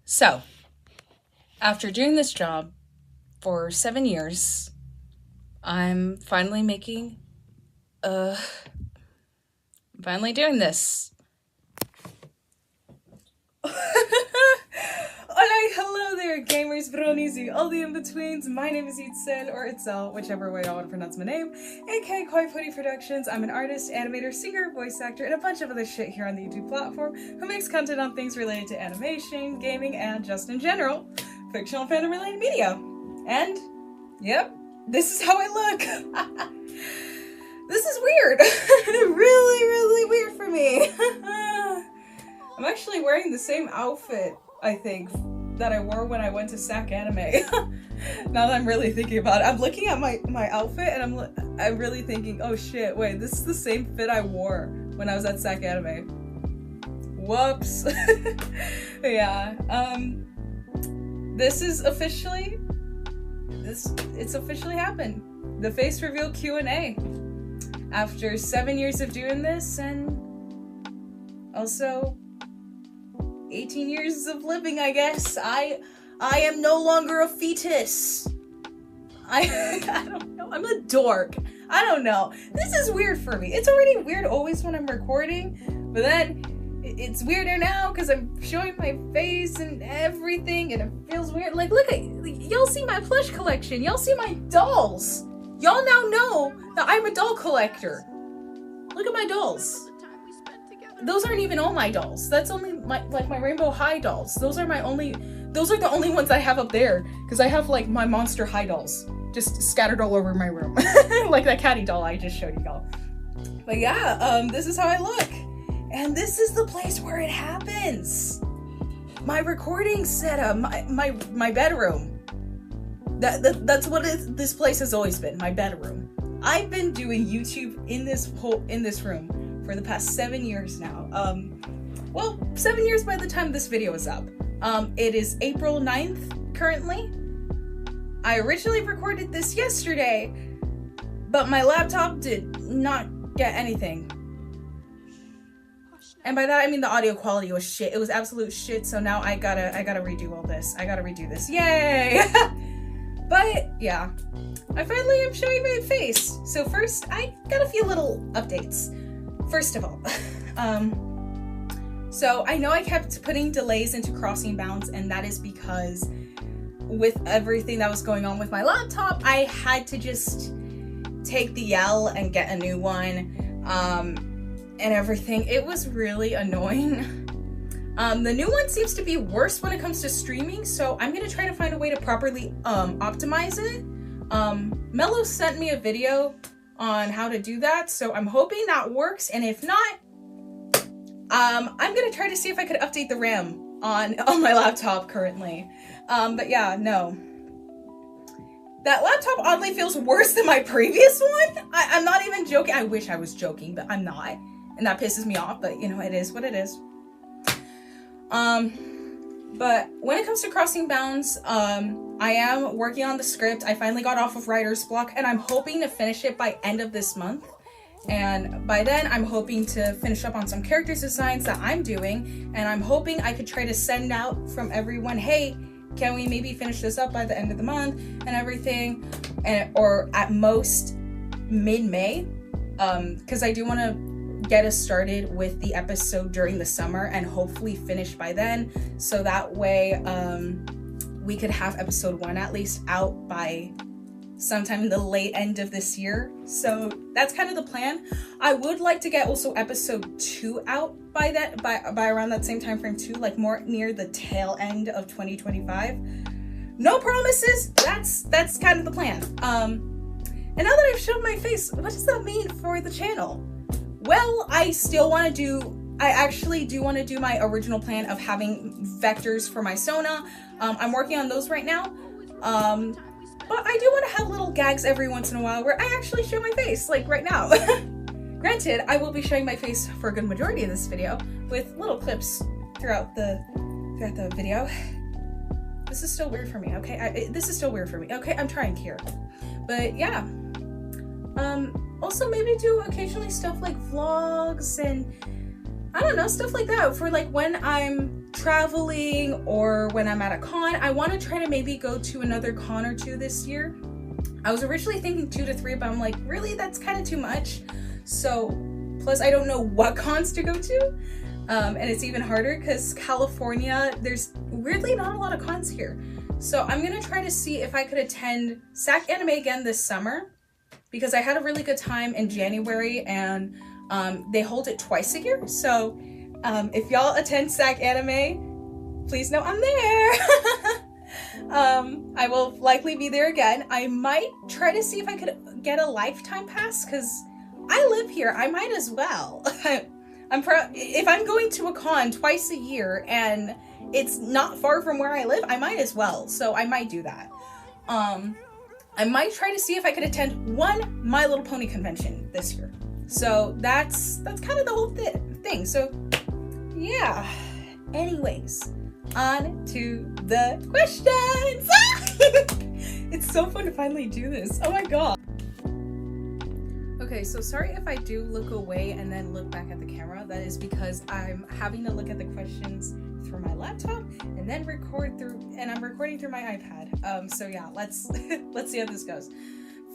So, after doing this job for 7 years, I'm finally finally doing this. Alright, hello there, gamers, bronies, all the in-betweens. My name is Itzel, or Itzel, whichever way I want to pronounce my name, aka Koi Putty Productions. I'm an artist, animator, singer, voice actor, and a bunch of other shit here on the YouTube platform who makes content on things related to animation, gaming, and just in general, fictional fandom-related media. And, yep, this is how I look. This is weird. Really weird for me. I'm actually wearing the same outfit, I think, that I wore when I went to SAC Anime. Now that I'm really thinking about it, I'm looking at my outfit and I'm really thinking, oh shit, wait, this is the same fit I wore when I was at SAC Anime. Whoops. Yeah. It's officially happened. The face reveal Q&A. After 7 years of doing this, and also 18 years of living, I guess. I am no longer a fetus. I don't know. I'm a dork. I don't know. This is weird for me. It's already weird always when I'm recording, but then it's weirder now because I'm showing my face and everything, and it feels weird. Like, look at y'all see my plush collection. Y'all see my dolls. Y'all now know that I'm a doll collector. Look at my dolls. Those aren't even all my dolls. That's only my Rainbow High dolls. Those are the only ones I have up there, because I have like my Monster High dolls just scattered all over my room. Like that catty doll I just showed you y'all. But yeah, this is how I look. And this is the place where it happens. My recording setup, my bedroom. That's what this place has always been, my bedroom. I've been doing YouTube in this room for the past 7 years now. Well, 7 years by the time this video is up. It is April 9th currently. I originally recorded this yesterday, but my laptop did not get anything. And by that I mean the audio quality was shit. It was absolute shit, so now I gotta redo all this. I gotta redo this. Yay! But yeah, I finally am showing my face. So first, I got a few little updates. First of all, so I know I kept putting delays into Crossing Bounds, and that is because with everything that was going on with my laptop, I had to just take the L and get a new one, and everything. It was really annoying. The new one seems to be worse when it comes to streaming, so I'm gonna try to find a way to properly optimize it. Mello sent me a video on how to do that, so I'm hoping that works, and if not, I'm gonna try to see if I could update the RAM on my laptop currently. But yeah, no. That laptop oddly feels worse than my previous one. I'm not even joking. I wish I was joking, but I'm not, and that pisses me off, but you know, it is what it is. But when it comes to Crossing Bounds, I am working on the script. I finally got off of writer's block, and I'm hoping to finish it by end of this month. And by then, I'm hoping to finish up on some character designs that I'm doing, and I'm hoping I could try to send out from everyone, hey, can we maybe finish this up by the end of the month and everything, or at most mid-May, because I do want to get us started with the episode during the summer and hopefully finish by then, so that way we could have episode 1 at least out by sometime in the late end of this year. So that's kind of the plan. I would like to get also episode 2 out by that, by around that same time frame too, like more near the tail end of 2025. No promises. That's kind of the plan. And now that I've shown my face, what does that mean for the channel? Well, I actually do want to do my original plan of having vectors for my Sona. I'm working on those right now. But I do want to have little gags every once in a while where I actually show my face, like right now. Granted, I will be showing my face for a good majority of this video with little clips throughout the video. This is still weird for me, okay? This is still weird for me. Okay, I'm trying here. But yeah. Also maybe do occasionally stuff like vlogs and I don't know, stuff like that for like when I'm traveling or when I'm at a con. I want to try to maybe go to another con or two this year. I was originally thinking 2 to 3, but I'm like, really, that's kind of too much. So plus I don't know what cons to go to, and it's even harder because California, there's weirdly not a lot of cons here. So I'm gonna try to see if I could attend SAC Anime again this summer, because I had a really good time in January, and they hold it twice a year. So if y'all attend SAC Anime, please know I'm there. I will likely be there again. I might try to see if I could get a lifetime pass, because I live here. I might as well. If I'm going to a con twice a year and it's not far from where I live, I might as well. So I might do that. I might try to see if I could attend one My Little Pony convention this year. So that's kind of the whole thing. So yeah. Anyways, on to the questions. It's so fun to finally do this. Oh my god. Okay, so sorry if I do look away and then look back at the camera. That is because I'm having to look at the questions through my laptop and then I'm recording through my iPad. So yeah, let's see how this goes.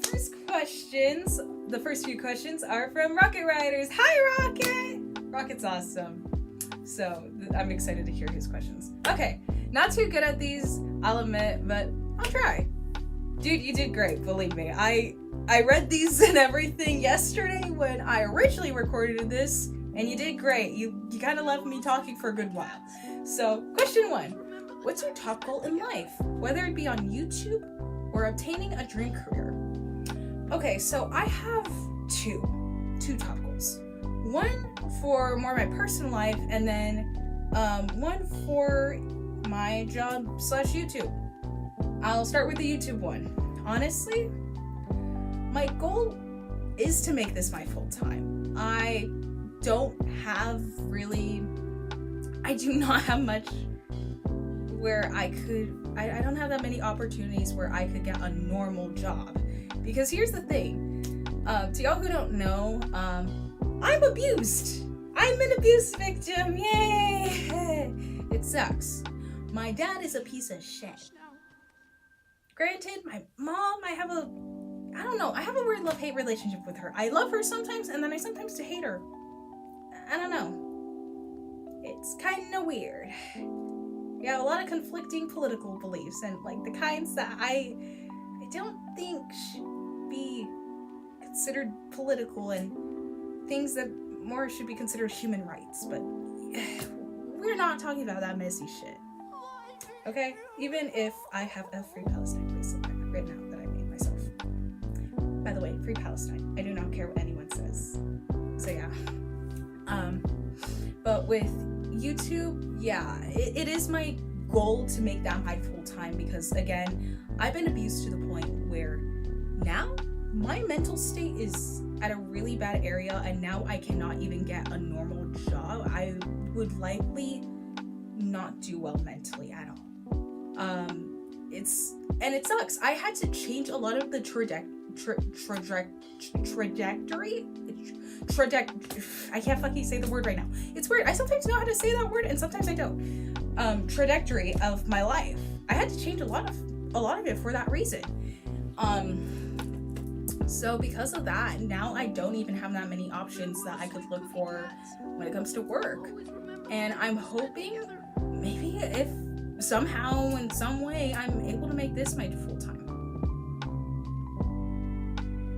The first few questions are from Rocket Riders. Hi Rocket! Rocket's awesome. So I'm excited to hear his questions. Okay, not too good at these, I'll admit, but I'll try. Dude, you did great, believe me. I read these and everything yesterday when I originally recorded this, and you did great. You kind of left me talking for a good while. So, question 1. What's your top goal in life? Whether it be on YouTube or obtaining a dream career. Okay, so I have two top goals. One for more my personal life, and then one for my job / YouTube. I'll start with the YouTube one. Honestly, my goal is to make this my full time. I do not have much where I don't have that many opportunities where I could get a normal job. Because here's the thing, to y'all who don't know, I'm abused. I'm an abuse victim, yay! It sucks. My dad is a piece of shit. Granted, my mom, I have a weird love-hate relationship with her. I love her sometimes, and then I sometimes hate her. I don't know. It's kind of weird. Yeah, a lot of conflicting political beliefs, and like the kinds that I don't think should be considered political, and things that more should be considered human rights. But we're not talking about that messy shit. Okay? Even if I have a Free Palestine bracelet right now that I made myself. By the way, Free Palestine. I do not care what anyone says. So yeah. But with YouTube, yeah, it is my goal to make that my full time, because again, I've been abused to the point where now my mental state is at a really bad area, and now I cannot even get a normal job. I would likely not do well mentally at all. It sucks. I had to change a lot of the trajectory. I can't fucking say the word right now. It's weird. I sometimes know how to say that word and sometimes I don't. Trajectory of my life. I had to change a lot of it for that reason. So because of that, now I don't even have that many options that I could look for when it comes to work. And I'm hoping maybe if somehow, in some way, I'm able to make this my full time.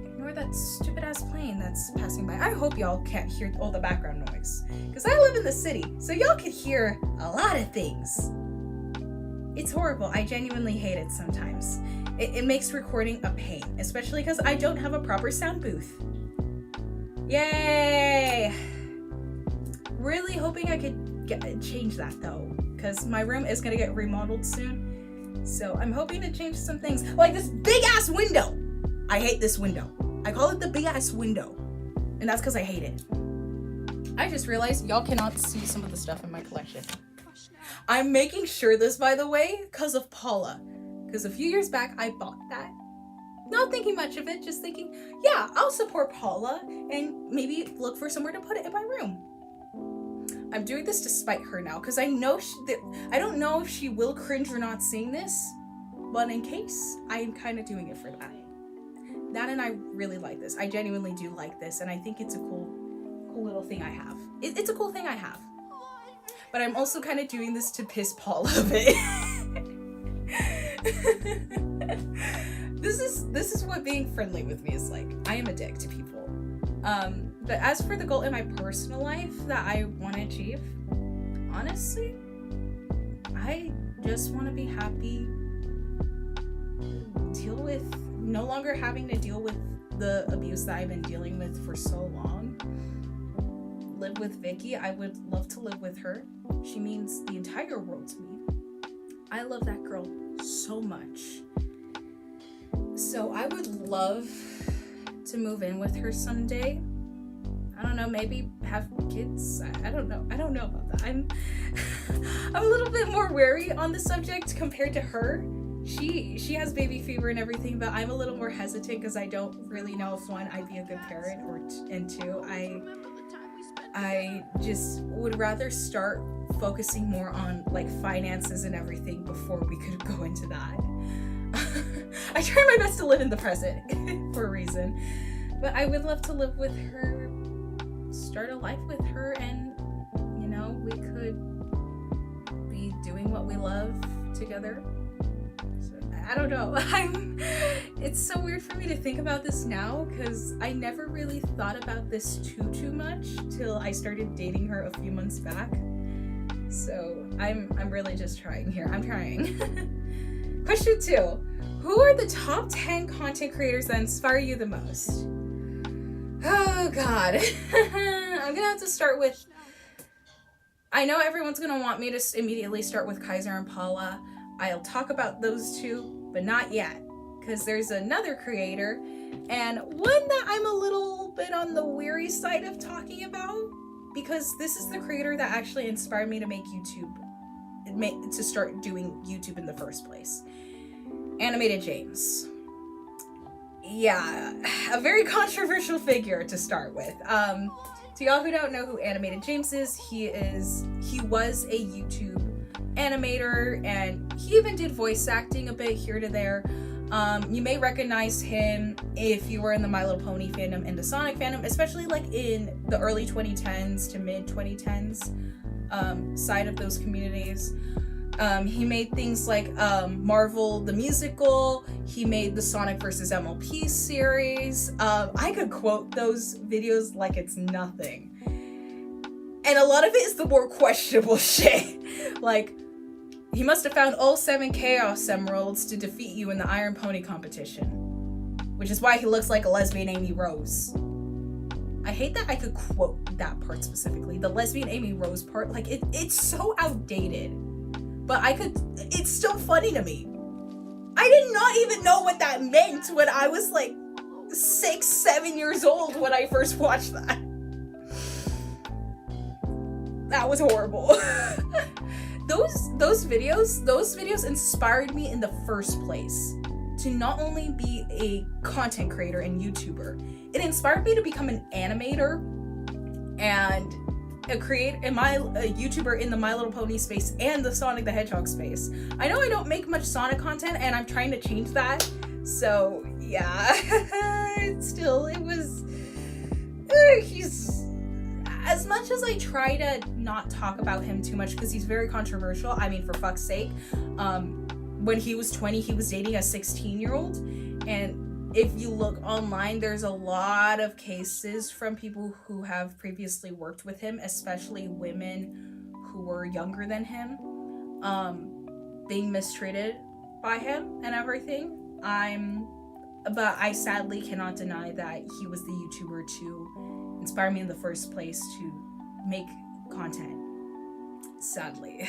Ignore that stupid ass plane that's passing by. I hope y'all can't hear all the background noise, because I live in the city, so y'all could hear a lot of things. It's horrible. I genuinely hate it sometimes. It makes recording a pain, especially because I don't have a proper sound booth. Yay! Really hoping I could change that though, because my room is gonna get remodeled soon. So I'm hoping to change some things, like this big ass window. I hate this window. I call it the big ass window, and that's because I hate it. I just realized y'all cannot see some of the stuff in my collection. I'm making sure this, by the way, because of Paula. Because a few years back, I bought that. Not thinking much of it, just thinking, yeah, I'll support Paula and maybe look for somewhere to put it in my room. I'm doing this despite her now, because I know I don't know if she will cringe or not seeing this, but in case, I'm kind of doing it for that. That, and I really like this. I genuinely do like this, and I think it's a cool little thing I have. It's a cool thing I have. But I'm also kind of doing this to piss Paul a bit. This is what being friendly with me is like. I am a dick to people. But as for the goal in my personal life that I want to achieve, honestly, I just want to be happy, no longer having to deal with the abuse that I've been dealing with for so long. Live with Vicky. I would love to live with her. She means the entire world to me. I love that girl so much. So I would love to move in with her someday. I don't know, maybe have kids. I don't know. I don't know about that. I'm a little bit more wary on the subject compared to her. She has baby fever and everything, but I'm a little more hesitant because I don't really know if, one, I'd be a good parent, and two, I just would rather start focusing more on like finances and everything before we could go into that. I try my best to live in the present for a reason, but I would love to live with her, start a life with her, and you know, we could be doing what we love together. So, I don't know. It's so weird for me to think about this now because I never really thought about this too much till I started dating her a few months back. So I'm really just trying here. I'm trying. Question 2. Who are the top 10 content creators that inspire you the most? Oh God. I'm gonna have to start with, I know everyone's gonna want me to immediately start with Kaiser and Paula. I'll talk about those two, but not yet, because there's another creator, and one that I'm a little bit on the weary side of talking about, because this is the creator that actually inspired me to make YouTube, to start doing YouTube in the first place. Animated James. Yeah, a very controversial figure to start with. To y'all who don't know who Animated James is, he was a YouTube animator, and he even did voice acting a bit here to there. You may recognize him if you were in the My Little Pony fandom and the Sonic fandom, especially like in the early 2010s to mid 2010s side of those communities. He made things like Marvel the Musical. He made the Sonic vs. MLP series. I could quote those videos like it's nothing. And a lot of it is the more questionable shit. Like, he must have found all 7 Chaos Emeralds to defeat you in the Iron Pony competition, which is why he looks like a lesbian Amy Rose. I hate that I could quote that part specifically. The lesbian Amy Rose part, like, it's so outdated. But it's still funny to me. I did not even know what that meant when I was like 6, 7 years old when I first watched that. That was horrible. Those videos inspired me in the first place to not only be a content creator and YouTuber. It inspired me to become an animator and a YouTuber in the My Little Pony space and the Sonic the Hedgehog space. I know I don't make much Sonic content, and I'm trying to change that. So yeah, he's, as much as I try to not talk about him too much because he's very controversial. I mean, for fuck's sake, when he was 20, he was dating a 16-year-old, and if you look online, there's a lot of cases from people who have previously worked with him, especially women who were younger than him, being mistreated by him and everything. But I sadly cannot deny that he was the YouTuber to inspire me in the first place to make content. Sadly.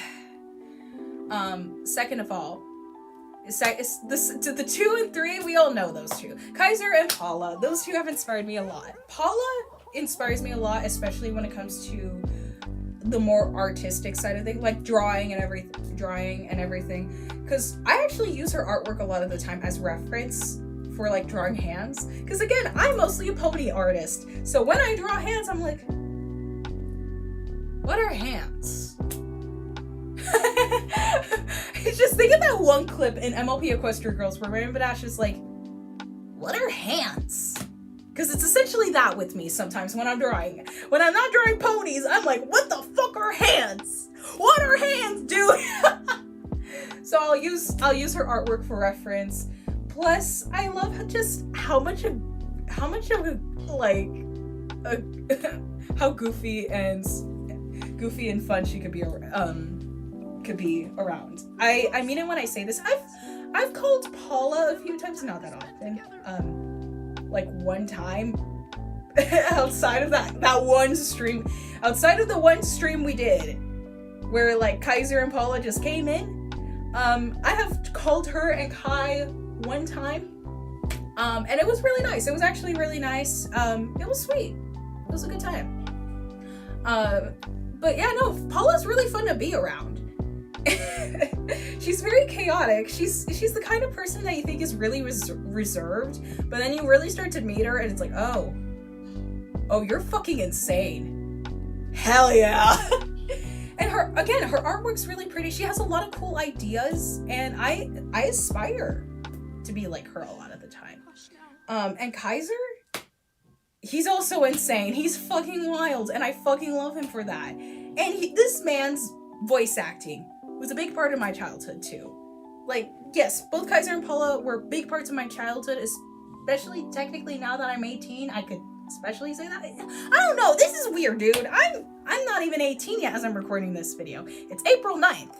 Second of all, the 2 and 3, we all know those two. Kaiser and Paula. Those two have inspired me a lot. Paula inspires me a lot, especially when it comes to the more artistic side of things, like drawing and everything. Because I actually use her artwork a lot of the time as reference for like drawing hands. Because again, I'm mostly a pony artist. So when I draw hands, I'm like, What are hands? Just think of that one clip in MLP Equestria Girls where Rainbow Dash is like, what are hands? Because it's essentially that with me sometimes when I'm drawing. When I'm not drawing ponies, I'm like, what the fuck are hands? What are hands, dude? So I'll use her artwork for reference. Plus, I love how goofy and fun she could be around. I mean it when I say this. I've called Paula a few times, not that often. Like one time outside of the one stream we did where like Kaiser and Paula just came in. I have called her and Kai one time. And it was really nice. It was actually really nice. It was sweet. It was a good time. But yeah, no, Paula's really fun to be around. She's very chaotic. She's the kind of person that you think is really reserved, but then you really start to meet her and it's like, oh, you're fucking insane. Hell yeah. And her artwork's really pretty. She has a lot of cool ideas, and I aspire to be like her a lot of the time. And Kaiser, he's also insane. He's fucking wild, and I fucking love him for that. And this man's voice acting was a big part of my childhood too. Like, yes, both Kaiser and Paula were big parts of my childhood, especially technically now that I'm 18, I could especially say that. I don't know, this is weird, dude. I'm not even 18 yet as I'm recording this video. It's April 9th.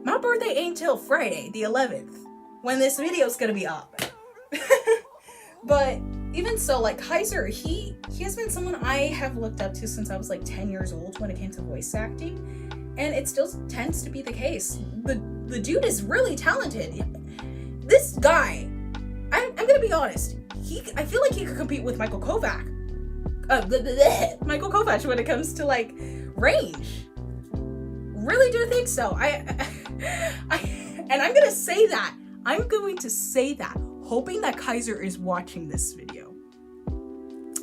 My birthday ain't till Friday, the 11th, when this video's gonna be up. But even so, like Kaiser, he has been someone I have looked up to since I was like 10 years old when it came to voice acting. And it still tends to be the case. The dude is really talented. This guy, I'm gonna be honest, I feel like he could compete with Michael Kovac. Michael Kovac when it comes to like range. Really do think so. And I'm going to say that. I'm going to say that, hoping that Kaiser is watching this video.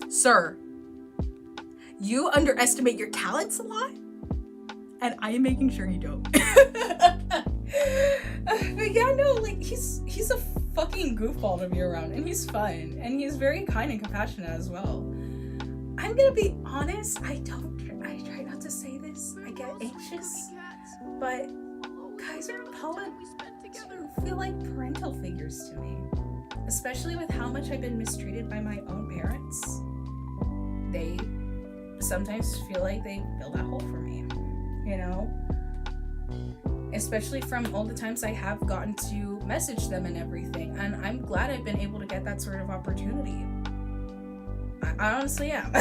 Sir, you underestimate your talents a lot, and I am making sure you don't. But yeah, no, like he's a fucking goofball to be around, and he's fun, and he's very kind and compassionate as well. I'm gonna be honest, I try not to say this, I get anxious, but Kaiser and Paula feel like parental figures to me, especially with how much I've been mistreated by my own parents. They sometimes feel like they fill that hole for me, you know? Especially from all the times I have gotten to message them and everything, and I'm glad I've been able to get that sort of opportunity. I honestly am.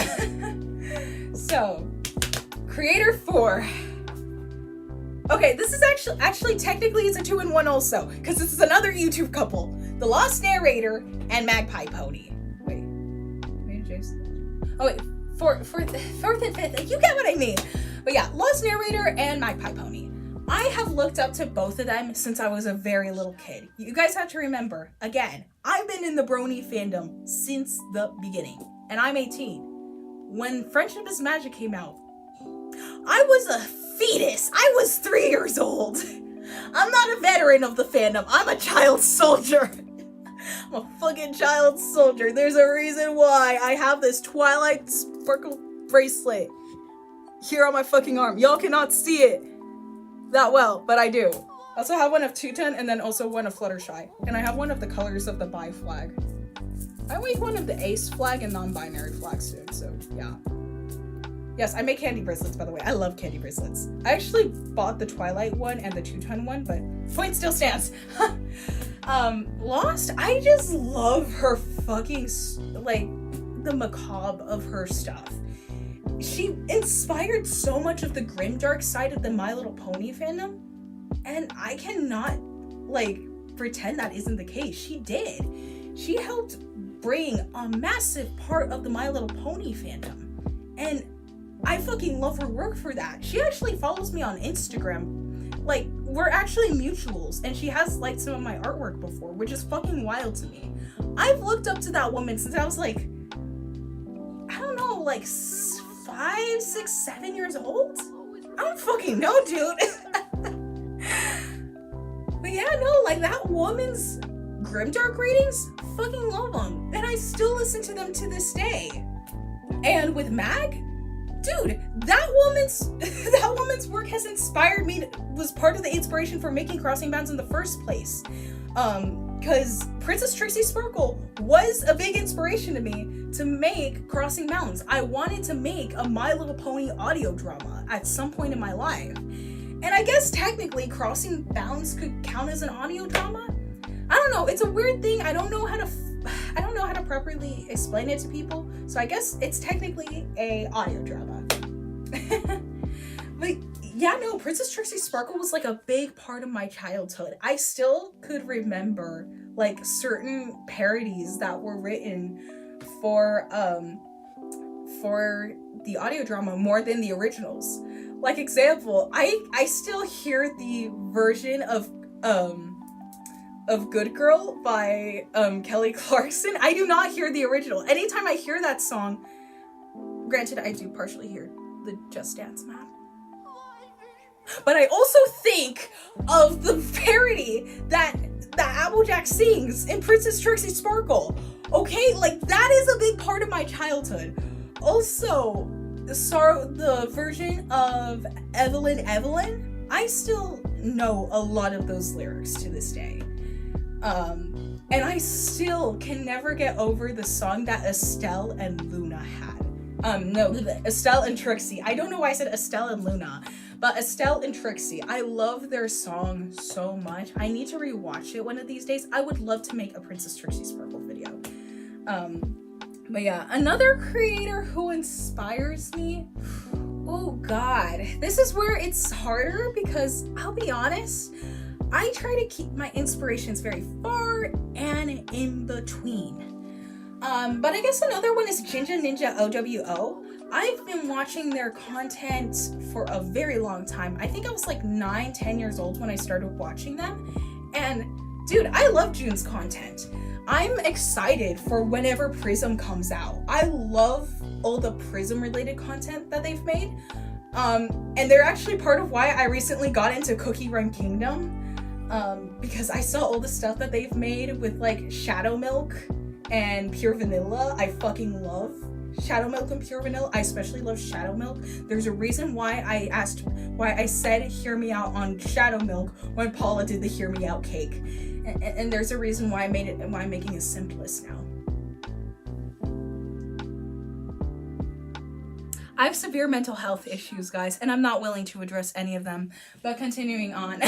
So, Creator 4. Okay, this is actually technically it's a 2-in-1 also, because this is another YouTube couple. The Lost Narrator and Magpie Pony. Wait, Jason. Oh wait, fourth and fifth. You get what I mean. But yeah, Lost Narrator and Magpie Pony. I have looked up to both of them since I was a very little kid. You guys have to remember, again, I've been in the Brony fandom since the beginning, and I'm 18. When Friendship is Magic came out, I was a fetus. I was 3 years old. I'm not a veteran of the fandom. I'm a child soldier. I'm a fucking child soldier. There's a reason why I have this Twilight Sparkle bracelet here on my fucking arm. Y'all cannot see it that well, but I do. I also have one of Tuten and then also one of Fluttershy. And I have one of the colors of the bi flag. I make one of the ace flag and non-binary flag soon, so yeah. Yes, I make candy bracelets, by the way. I love candy bracelets. I actually bought the Twilight one and the Two-Ton one, but point still stands. Lost, I just love her fucking, like, the macabre of her stuff. She inspired so much of the grimdark side of the My Little Pony fandom, and I cannot, like, pretend that isn't the case. She did. She helped bring a massive part of the My Little Pony fandom, and I fucking love her work for that. She actually follows me on Instagram. Like, we're actually mutuals, and she has liked some of my artwork before, which is fucking wild to me. I've looked up to that woman since I was like, I don't know, like 5 5, 6, 7 years old? I don't fucking know, dude. But yeah, no, like that woman's Grimdark readings, fucking love them. And I still listen to them to this day. And with Mag, dude, that woman's work has inspired me, was part of the inspiration for making Crossing Bounds in the first place. Because Princess Trixie Sparkle was a big inspiration to me to make Crossing Bounds. I wanted to make a My Little Pony audio drama at some point in my life. And I guess technically Crossing Bounds could count as an audio drama. I don't know, it's a weird thing. I don't know how to properly explain it to people. So I guess it's technically a audio drama. But yeah, no, Princess Trixie Sparkle was like a big part of my childhood. I still could remember like certain parodies that were written for the audio drama more than the originals. Like example, I still hear the version of Good Girl by Kelly Clarkson. I do not hear the original. Anytime I hear that song, granted I do partially hear the Just Dance map, but I also think of the parody that Applejack sings in Princess Trixie Sparkle. Okay, like that is a big part of my childhood. Also, the version of Evelyn, I still know a lot of those lyrics to this day. And I still can never get over the song that Estelle and Luna had. No, Estelle and Trixie. I don't know why I said Estelle and Luna, but Estelle and Trixie. I love their song so much. I need to rewatch it one of these days. I would love to make a Princess Trixie Sparkle video. But yeah, another creator who inspires me, oh god, this is where it's harder because I'll be honest, I try to keep my inspirations very far and in between. But I guess another one is Jinja Ninja OWO. I've been watching their content for a very long time. I think I was like 9-10 years old when I started watching them. And dude, I love June's content. I'm excited for whenever Prism comes out. I love all the Prism related content that they've made. And they're actually part of why I recently got into Cookie Run Kingdom. Because I saw all the stuff that they've made with like Shadow Milk and Pure Vanilla. I fucking love Shadow Milk and Pure Vanilla. I especially love Shadow Milk. There's a reason why I said Hear Me Out on Shadow Milk when Paula did the Hear Me Out cake. And there's a reason why I made it and why I'm making a simplest now. I have severe mental health issues, guys, and I'm not willing to address any of them. But continuing on.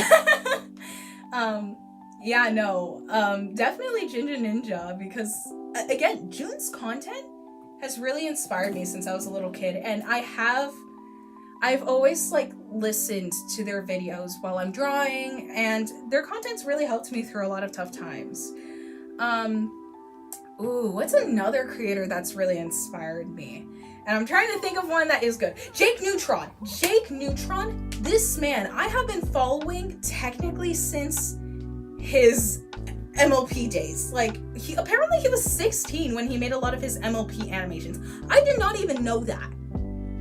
Yeah, no, definitely Jinja Ninja, because again, June's content has really inspired me since I was a little kid, and I've always like listened to their videos while I'm drawing, and their content's really helped me through a lot of tough times. Ooh, what's another creator that's really inspired me? And I'm trying to think of one that is good. Jake Neutron. Jake Neutron, this man, I have been following technically since his MLP days. Like, he was 16 when he made a lot of his MLP animations. I did not even know that.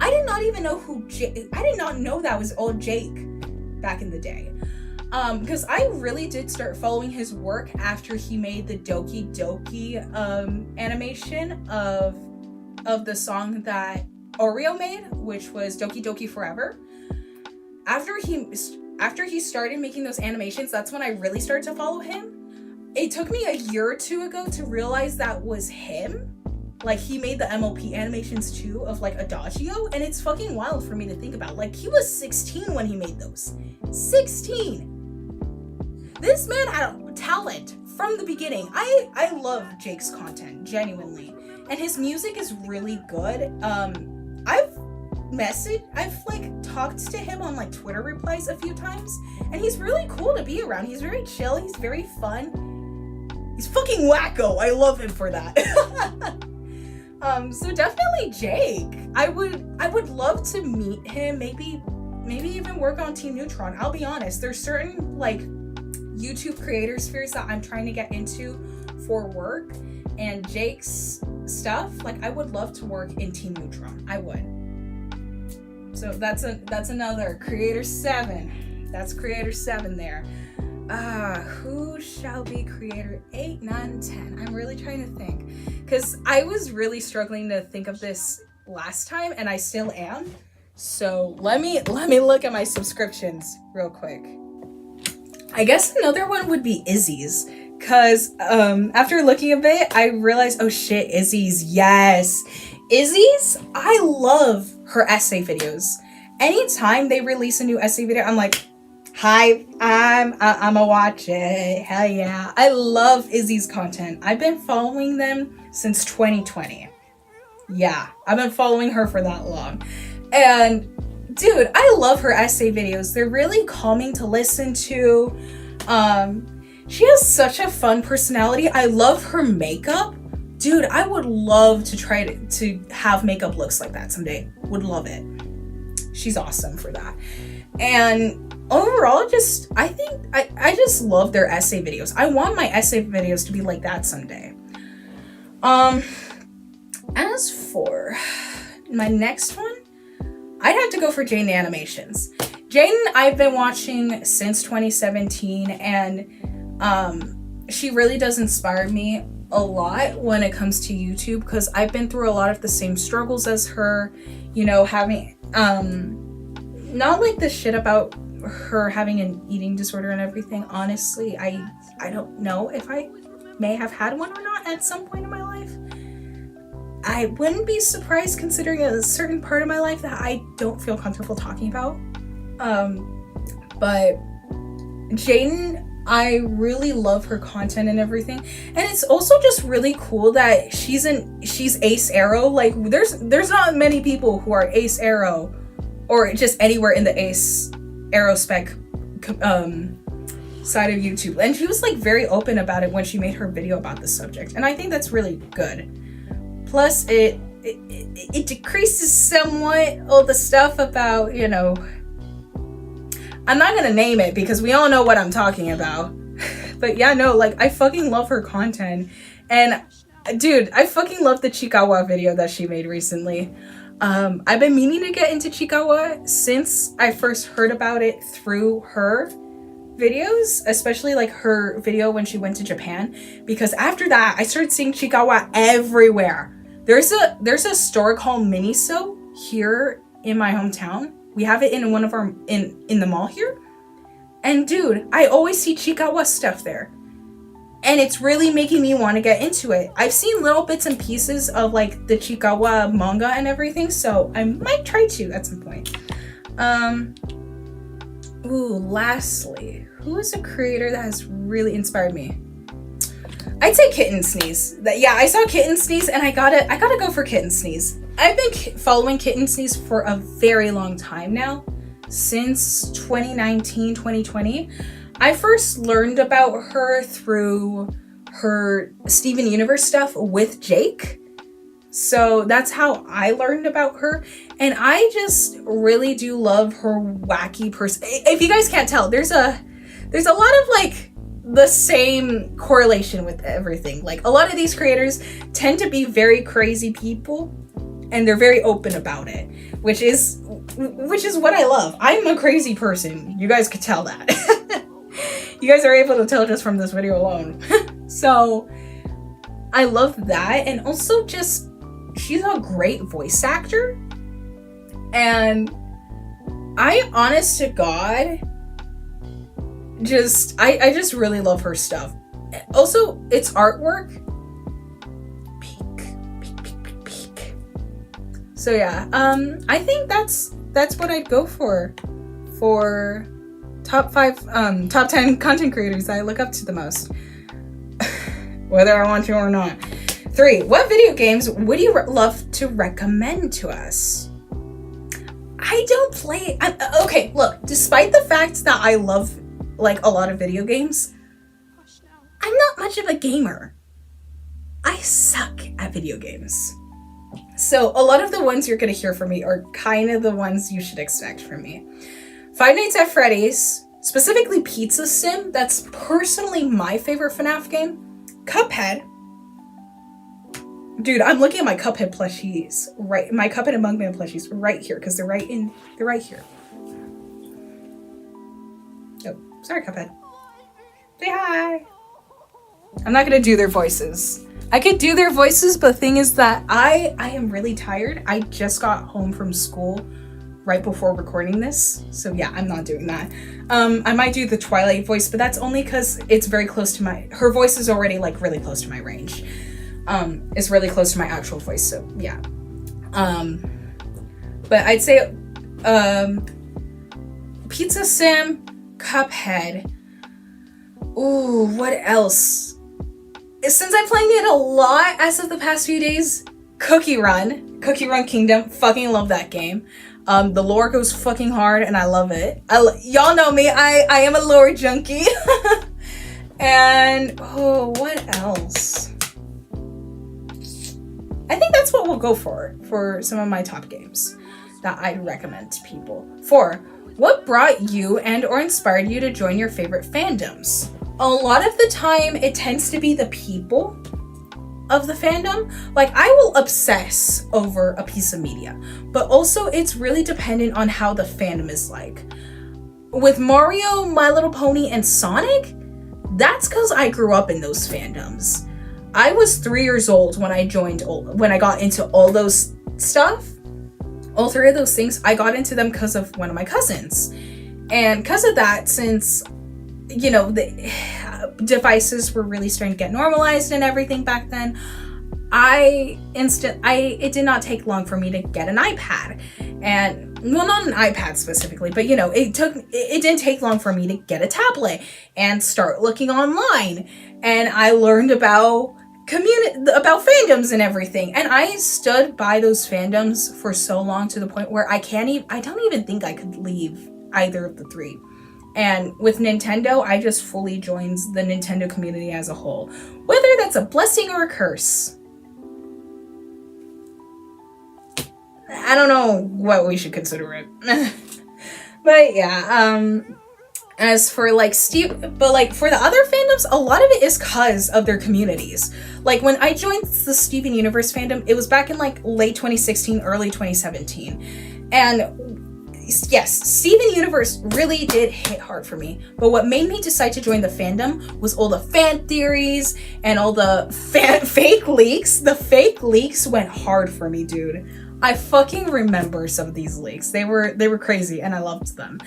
I did not even know I did not know that was old Jake back in the day. Because I really did start following his work after he made the Doki Doki animation of the song that Oreo made, which was Doki Doki Forever. After he started making those animations, that's when I really started to follow him. It took me a year or two ago to realize that was him. Like, he made the MLP animations too of like Adagio, and it's fucking wild for me to think about. Like, he was 16 when he made those. 16! This man had a talent from the beginning. I love Jake's content, genuinely. And his music is really good. I've like talked to him on like Twitter replies a few times, and he's really cool to be around. He's very chill, he's very fun. He's fucking wacko. I love him for that. So definitely Jake. I would love to meet him, maybe even work on Team Neutron. I'll be honest, there's certain like YouTube creator spheres that I'm trying to get into for work, and Jake's stuff, like I would love to work in Team Neutron. I would. So that's another creator 7. That's creator 7 there. Who shall be creator 8, 9, 10? I'm really trying to think, because I was really struggling to think of this last time, and I still am. So let me look at my subscriptions real quick. I guess another one would be Izzy's, because after looking a bit, I realized, oh shit, Izzy's, yes. Izzy's, I love her essay videos. Anytime they release a new essay video, I'm like, hi, I'ma watch it. Hell yeah. I love Izzy's content. I've been following them since 2020. Yeah, I've been following her for that long. And dude, I love her essay videos. They're really calming to listen to. She has such a fun personality. I love her makeup. Dude, I would love to try to have makeup looks like that someday. Would love it. She's awesome for that. And overall, I think I just love their essay videos. I want my essay videos to be like that someday. As for my next one, I'd have to go for Jane Animations. Jane, I've been watching since 2017, and she really does inspire me a lot when it comes to YouTube, because I've been through a lot of the same struggles as her, you know, having not like the shit about her having an eating disorder and everything. Honestly, I don't know if I may have had one or not at some point in my life. I wouldn't be surprised, considering a certain part of my life that I don't feel comfortable talking about. But Jaden, I really love her content and everything. And it's also just really cool that she's Ace Arrow. Like, there's not many people who are Ace Arrow or just anywhere in the Ace Arrow spec side of YouTube. And she was like very open about it when she made her video about the subject. And I think that's really good. Plus, it decreases somewhat all the stuff about, you know, I'm not gonna name it because we all know what I'm talking about. But yeah, no, like, I fucking love her content. And dude, I fucking love the Chikawa video that she made recently. I've been meaning to get into Chikawa since I first heard about it through her videos, especially like her video when she went to Japan, because after that I started seeing Chikawa everywhere. There's a store called Miniso here in my hometown. We have it in one of our in the mall here. And dude, I always see Chikawa stuff there. And it's really making me want to get into it. I've seen little bits and pieces of like the Chikawa manga and everything, so I might try to at some point. Lastly, who is a creator that has really inspired me? I'd say Kitten Sneeze. I saw Kitten Sneeze and I gotta go for Kitten Sneeze. I've been following Kitten Sneeze for a very long time now, since 2019, 2020. I first learned about her through her Steven Universe stuff with Jake. So that's how I learned about her. And I just really do love her wacky person. If you guys can't tell, there's a lot of like the same correlation with everything. Like, a lot of these creators tend to be very crazy people, and they're very open about it, which is what I love. I'm a crazy person. You guys could tell that. You guys are able to tell just from this video alone. So I love that. And also just, she's a great voice actor. And I, honest to God, I just really love her stuff. Also, it's artwork. Peak. So yeah, I think that's what I'd go for top 10 content creators that I look up to the most, whether I want to or not. 3, what video games would you love to recommend to us? I don't play. Okay, look, despite the fact that I love like a lot of video games, I'm not much of a gamer. I suck at video games. So a lot of the ones you're gonna hear from me are kind of the ones you should expect from me. Five Nights at Freddy's, specifically Pizza Sim, that's personally my favorite FNAF game. Cuphead. Dude, I'm looking at my Cuphead plushies, right? My Cuphead and Mugman plushies right here, because they're right here. Oh, sorry, Cuphead. Say hi. I'm not gonna do their voices. I could do their voices, but the thing is that I am really tired. I just got home from school right before recording this, so yeah, I'm not doing that. I might do the Twilight voice, but that's only because it's very close to her voice is already like really close to my range. It's really close to my actual voice, so yeah. But I'd say Pizza Sim, Cuphead. Ooh, what else? Since I'm playing it a lot as of the past few days, Cookie Run Kingdom, fucking love that game. The lore goes fucking hard and I love it. Y'all know me, I am a lore junkie. And, oh, what else? I think that's what we'll go for some of my top games that I'd recommend to people. 4, what brought you and or inspired you to join your favorite fandoms? A lot of the time, it tends to be the people of the fandom. Like, I will obsess over a piece of media, but also it's really dependent on how the fandom is like. With Mario, My Little Pony, and Sonic, that's because I grew up in those fandoms. I was 3 years old when I got into all those stuff. All 3 of those things, I got into them because of one of my cousins. And because of that, since, you know, the devices were really starting to get normalized and everything back then, it did not take long for me to get an iPad. And, well, not an iPad specifically, but, you know, it didn't take long for me to get a tablet and start looking online. And I learned about fandoms and everything, and I stood by those fandoms for so long to the point where I don't even think I could leave either of the 3. And with Nintendo, I just fully joined the Nintendo community as a whole, whether that's a blessing or a curse. I don't know what we should consider it. But yeah, as for like for the other fandoms, a lot of it is cause of their communities. Like when I joined the Steven Universe fandom, it was back in like late 2016, early 2017. And yes, Steven Universe really did hit hard for me. But what made me decide to join the fandom was all the fan theories and all the fake leaks. The fake leaks went hard for me, dude. I fucking remember some of these leaks. They were crazy and I loved them.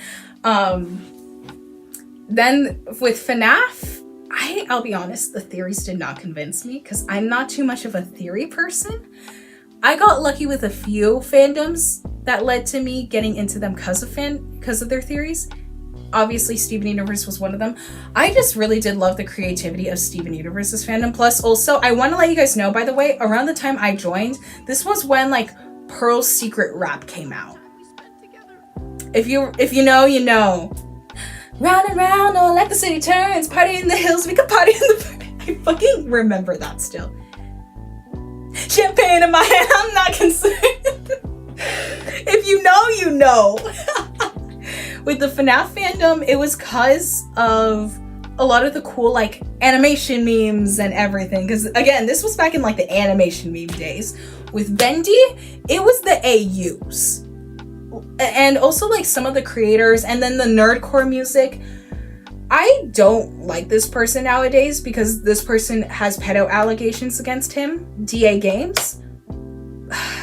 Then with FNAF, I'll be honest, the theories did not convince me because I'm not too much of a theory person. I got lucky with a few fandoms that led to me getting into them because of their theories. Obviously, Steven Universe was one of them. I just really did love the creativity of Steven Universe's fandom. Plus, also, I want to let you guys know, by the way, around the time I joined, this was when like Pearl's Secret Rap came out. If you know, you know. Round and round, all like the city turns, party in the hills, we could party in the party. I fucking remember that still. Champagne in my hand, I'm not concerned. If you know, you know. With the FNAF fandom, it was cause of a lot of the cool like animation memes and everything. Because again, this was back in like the animation meme days. With Bendy, it was the AUs. And also like some of the creators, and then the nerdcore music. I don't like this person nowadays because this person has pedo allegations against him. DA Games.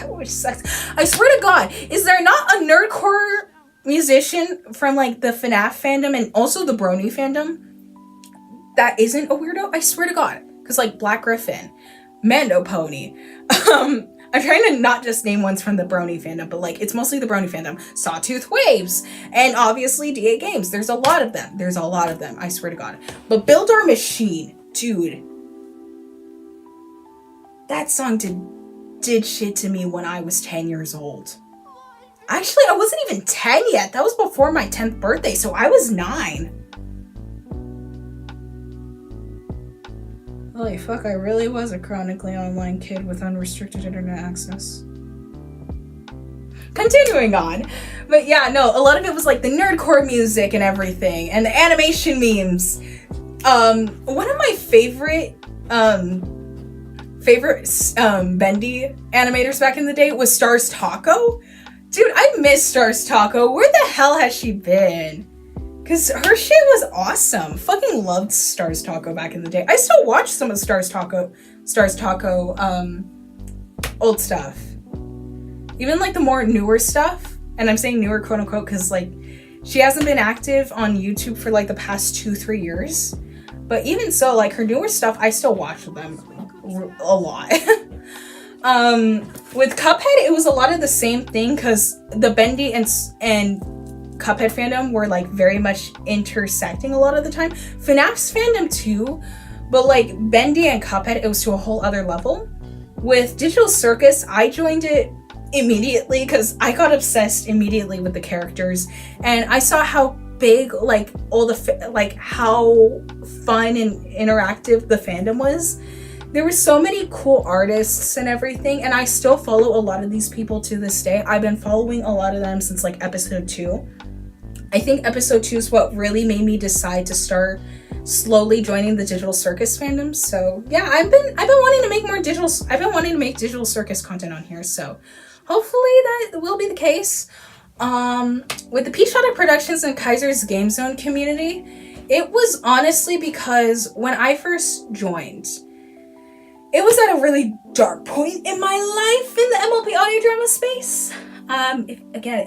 Which sucks. I swear to God, is there not a nerdcore musician from like the FNAF fandom and also the Brony fandom that isn't a weirdo? I swear to God. Because like Black Griffin, Mando Pony, I'm trying to not just name ones from the Brony fandom, but like it's mostly the Brony fandom. Sawtooth Waves, and obviously DA Games. There's a lot of them. I swear to God. But Build Our Machine, dude. That song did shit to me when I was 10 years old. Actually, I wasn't even 10 yet. That was before my 10th birthday, so I was 9. Holy fuck, I really was a chronically online kid with unrestricted internet access. Continuing on. But yeah, no, a lot of it was like the nerdcore music and everything, and the animation memes. One of my favorite favorite bendy animators back in the day was Stars Taco. Dude, I miss Stars Taco. Where the hell has she been? Because her shit was awesome. Fucking loved Stars Taco back in the day. I still watch some of Stars Taco old stuff. Even like the more newer stuff. And I'm saying newer quote unquote because like she hasn't been active on YouTube for like the past 2-3 years. But even so, like her newer stuff, I still watch them a lot. With Cuphead, it was a lot of the same thing because the Bendy and Cuphead fandom were like very much intersecting a lot of the time. FNAF's fandom too, but like Bendy and Cuphead, it was to a whole other level. With Digital Circus, I joined it immediately because I got obsessed immediately with the characters, and I saw how big like all the like how fun and interactive the fandom was. There were so many cool artists and everything, and I still follow a lot of these people to this day. I've been following a lot of them since like episode 2. I think episode 2 is what really made me decide to start slowly joining the Digital Circus fandom. So yeah, I've been wanting to make more digital circus content on here. So hopefully that will be the case. With the P-Shot Productions and Kaiser's Game Zone community, it was honestly because when I first joined, it was at a really dark point in my life in the MLP audio drama space.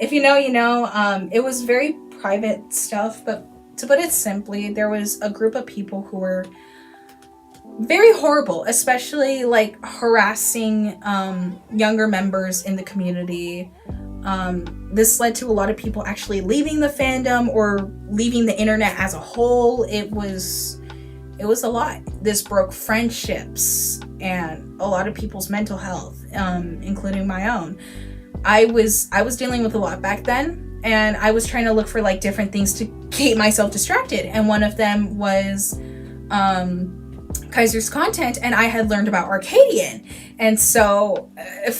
If you know, you know. It was very private stuff, but to put it simply, there was a group of people who were very horrible, especially like harassing younger members in the community. This led to a lot of people actually leaving the fandom or leaving the internet as a whole. It was a lot. This broke friendships and a lot of people's mental health, including my own. I was dealing with a lot back then, and I was trying to look for like different things to keep myself distracted, and one of them was Kaiser's content, and I had learned about Arcadian, and so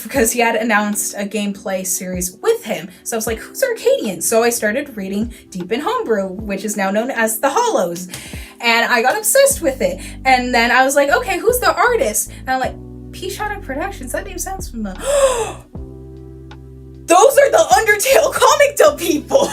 because he had announced a gameplay series with him, so I was like, who's Arcadian? So I started reading Deep in Homebrew, which is now known as The Hollows, and I got obsessed with it. And then I was like, okay, who's the artist? And I'm like, P-Shot Productions, that name sounds familiar. Those are the Undertale comic dub people.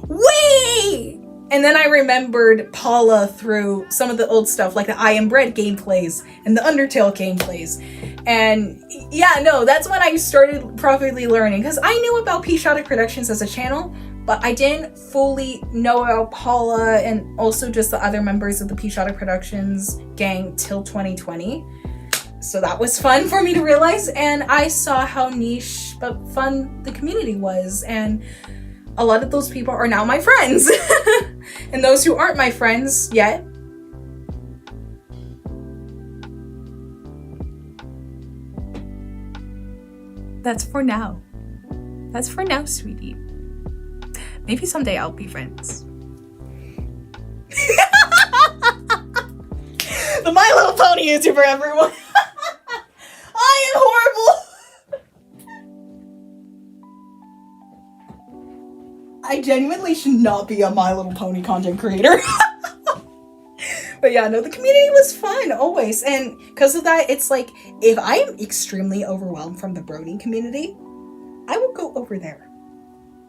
Wait! And then I remembered Paula through some of the old stuff, like the I Am Bread gameplays and the Undertale gameplays. And yeah, no, that's when I started properly learning, because I knew about P-Shot Productions as a channel, but I didn't fully know about Paula and also just the other members of the P-Shot Productions gang till 2020. So that was fun for me to realize, and I saw how niche but fun the community was, and a lot of those people are now my friends. And those who aren't my friends yet, that's for now. That's for now, sweetie. Maybe someday I'll be friends. The My Little Pony YouTuber, everyone. I am horrible. I genuinely should not be a My Little Pony content creator. But yeah, no, the community was fun always. And because of that, it's like, if I am extremely overwhelmed from the Brony community, I will go over there.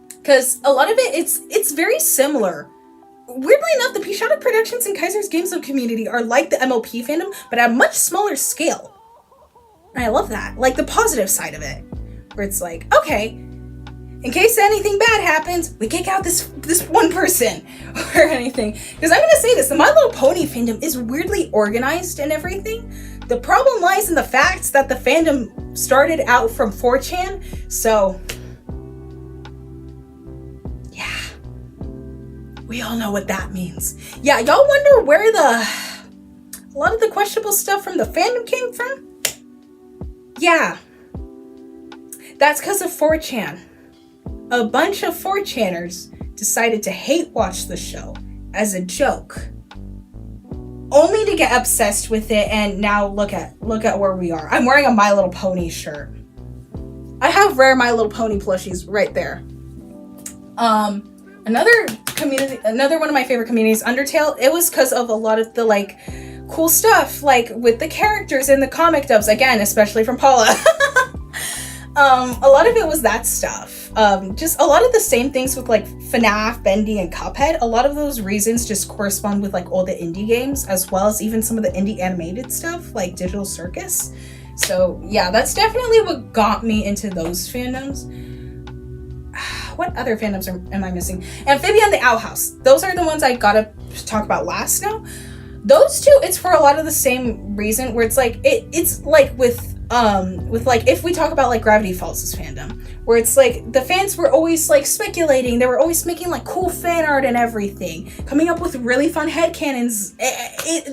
Because a lot of it, it's very similar. Weirdly enough, the P-Shot Productions and Kaiser's Game Zone community are like the MLP fandom, but at a much smaller scale. And I love that. Like the positive side of it. Where it's like, okay, in case anything bad happens, we kick out this one person or anything. Because I'm going to say this, the My Little Pony fandom is weirdly organized and everything. The problem lies in the fact that the fandom started out from 4chan. So, yeah. We all know what that means. Yeah, y'all wonder where a lot of the questionable stuff from the fandom came from? Yeah. That's because of 4chan. A bunch of 4chaners decided to hate watch the show as a joke, only to get obsessed with it, and now look at where we are. I'm wearing a My Little Pony shirt. I have rare My Little Pony plushies right there. Another one of my favorite communities, Undertale, it was because of a lot of the like cool stuff, like with the characters in the comic dubs, again, especially from Paula. A lot of it was that stuff. Just a lot of the same things with like FNAF, Bendy, and Cuphead. A lot of those reasons just correspond with like all the indie games, as well as even some of the indie animated stuff like Digital Circus. So yeah, that's definitely what got me into those fandoms. What other fandoms am I missing? Amphibia and the Owl House. Those are the ones I gotta talk about last now. Those two, it's for a lot of the same reason, where it's like it's like with like, if we talk about like Gravity Falls' fandom, where it's like the fans were always like speculating, they were always making like cool fan art and everything, coming up with really fun headcanons.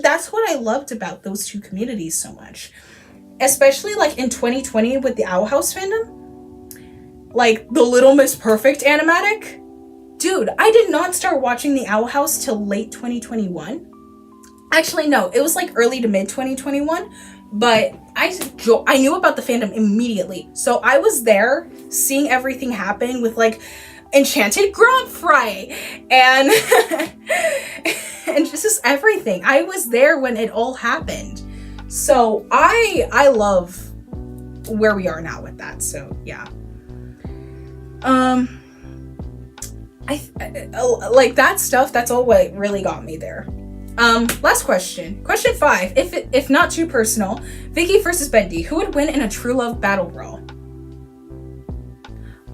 That's what I loved about those two communities so much, especially like in 2020 with the Owl House fandom. Like the Little Miss Perfect animatic. Dude, I did not start watching the Owl House till late 2021. Actually, no, it was like early to mid 2021, but I knew about the fandom immediately. So I was there seeing everything happen with like Enchanted Grand Fry and and just everything. I was there when it all happened. So I love where we are now with that. So yeah. I like that stuff. That's all what really got me there. Last question. Question 5. If not too personal, Vicky versus Bendy, who would win in a true love battle royal?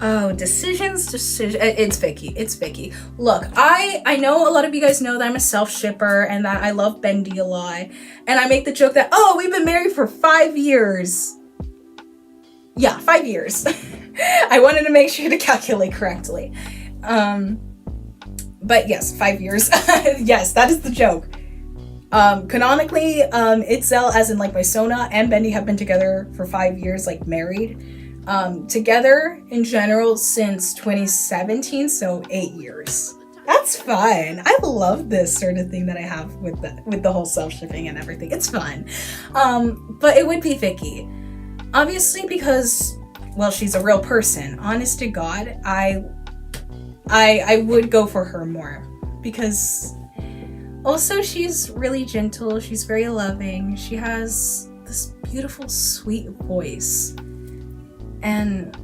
Oh, decisions. It's Vicky. It's Vicky. Look, I know a lot of you guys know that I'm a self-shipper and that I love Bendy a lot. And I make the joke that, oh, we've been married for 5 years. Yeah, 5 years. I wanted to make sure to calculate correctly. But yes, 5 years. Yes, that is the joke. Canonically, Itzel, as in like my Sona and Bendy, have been together for 5 years, like married. Together in general since 2017, so 8 years. That's fun. I love this sort of thing that I have with the whole self-shipping and everything. It's fun. But it would be Vicky. Obviously because, well, she's a real person. Honest to God, I would go for her more, because also she's really gentle, she's very loving, she has this beautiful sweet voice, and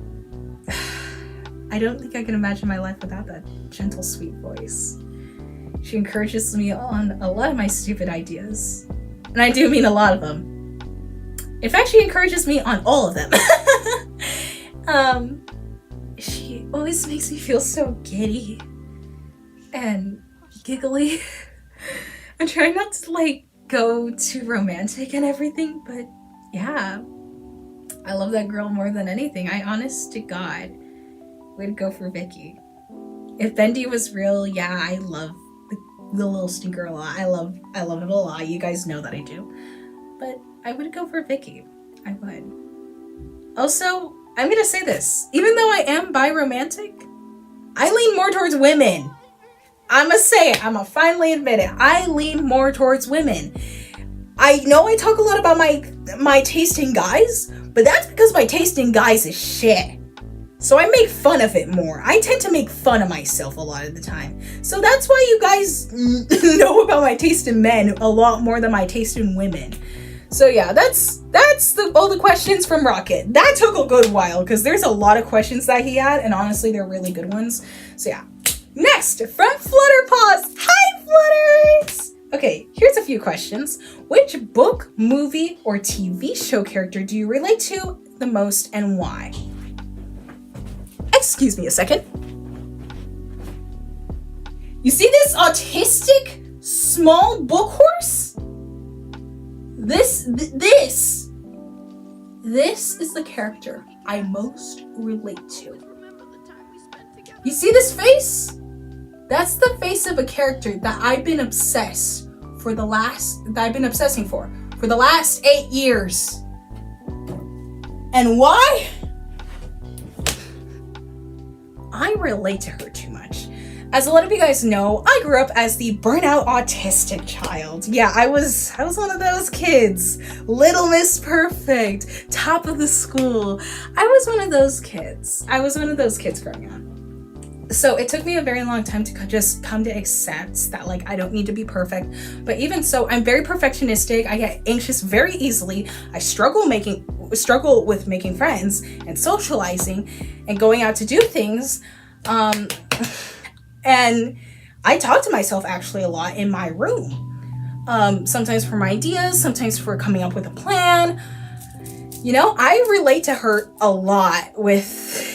I don't think I can imagine my life without that gentle sweet voice. She encourages me on a lot of my stupid ideas, and I do mean a lot of them. In fact, she encourages me on all of them. She always makes me feel so giddy and giggly. I'm trying not to like go too romantic and everything, but yeah, I love that girl more than anything. I honest to God would go for Vicky. If Bendy was real, yeah, I love the little stinker a lot. I love it a lot. You guys know that I do. But I would go for Vicky. I would. Also, I'm gonna say this. Even though I am bi-romantic, I lean more towards women. I'ma say it. I'ma finally admit it. I lean more towards women. I know I talk a lot about my taste in guys, but that's because my taste in guys is shit. So I make fun of it more. I tend to make fun of myself a lot of the time. So that's why you guys know about my taste in men a lot more than my taste in women. So yeah, that's all the questions from Rocket. That took a good while because there's a lot of questions that he had, and honestly, they're really good ones. So yeah. Next, from Flutterpaws. Hi, Flutters! Okay, here's a few questions. Which book, movie, or TV show character do you relate to the most and why? Excuse me a second. You see this autistic small book horse? This is the character I most relate to. You see this face? That's the face of a character that I've been obsessing for the last 8 years. And why? I relate to her too much. As a lot of you guys know, I grew up as the burnout autistic child. Yeah, I was one of those kids. Little Miss Perfect, top of the school. I was one of those kids growing up. So it took me a very long time to just come to accept that like I don't need to be perfect. But even so, I'm very perfectionistic. I get anxious very easily. I struggle with making friends and socializing and going out to do things. And I talk to myself actually a lot in my room. Sometimes for my ideas, sometimes for coming up with a plan. You know, I relate to her a lot with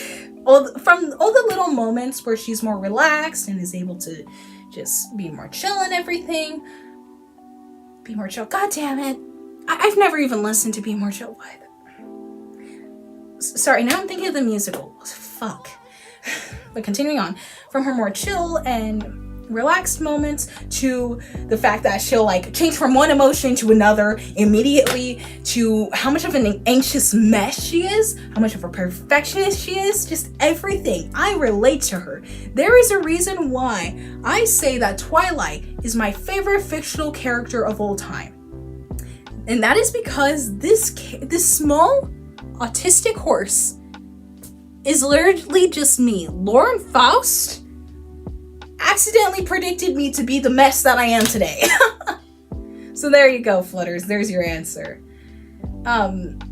from all the little moments where she's more relaxed and is able to just be more chill and everything. Be More Chill. God damn it. I've never even listened to Be More Chill. Sorry, now I'm thinking of the musical. Fuck. But continuing on. From her more chill and relaxed moments to the fact that she'll like change from one emotion to another immediately, to how much of an anxious mess she is, how much of a perfectionist she is, just everything. I relate to her. There is a reason why I say that Twilight is my favorite fictional character of all time. And that is because this small autistic horse is literally just me. Lauren Faust accidentally predicted me to be the mess that I am today. So there you go, Flutters. There's your answer. And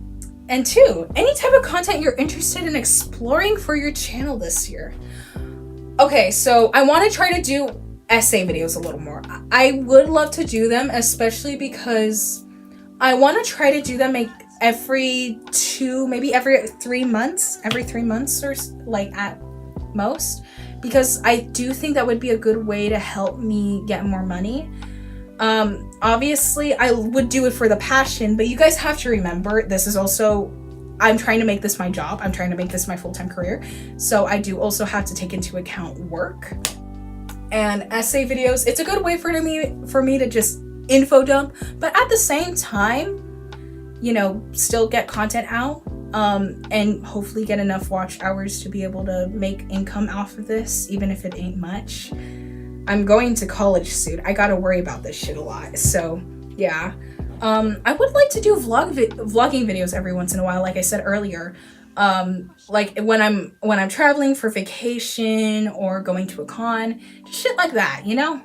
2, any type of content you're interested in exploring for your channel this year. Okay, so I want to try to do essay videos a little more. I would love to do them, especially because I want to try to do them every 2, maybe every 3 months, or like at most, because I do think that would be a good way to help me get more money. Obviously I would do it for the passion, but you guys have to remember, this is also, I'm trying to make this my job. I'm trying to make this my full-time career. So I do also have to take into account work and essay videos. It's a good way for me to just info dump, but at the same time, you know, still get content out, and hopefully get enough watch hours to be able to make income off of this, even if it ain't much. I'm going to college soon. I gotta worry about this shit a lot. So yeah, I would like to do vlogging videos every once in a while, like I said earlier. Like when I'm traveling for vacation or going to a con, just shit like that, you know.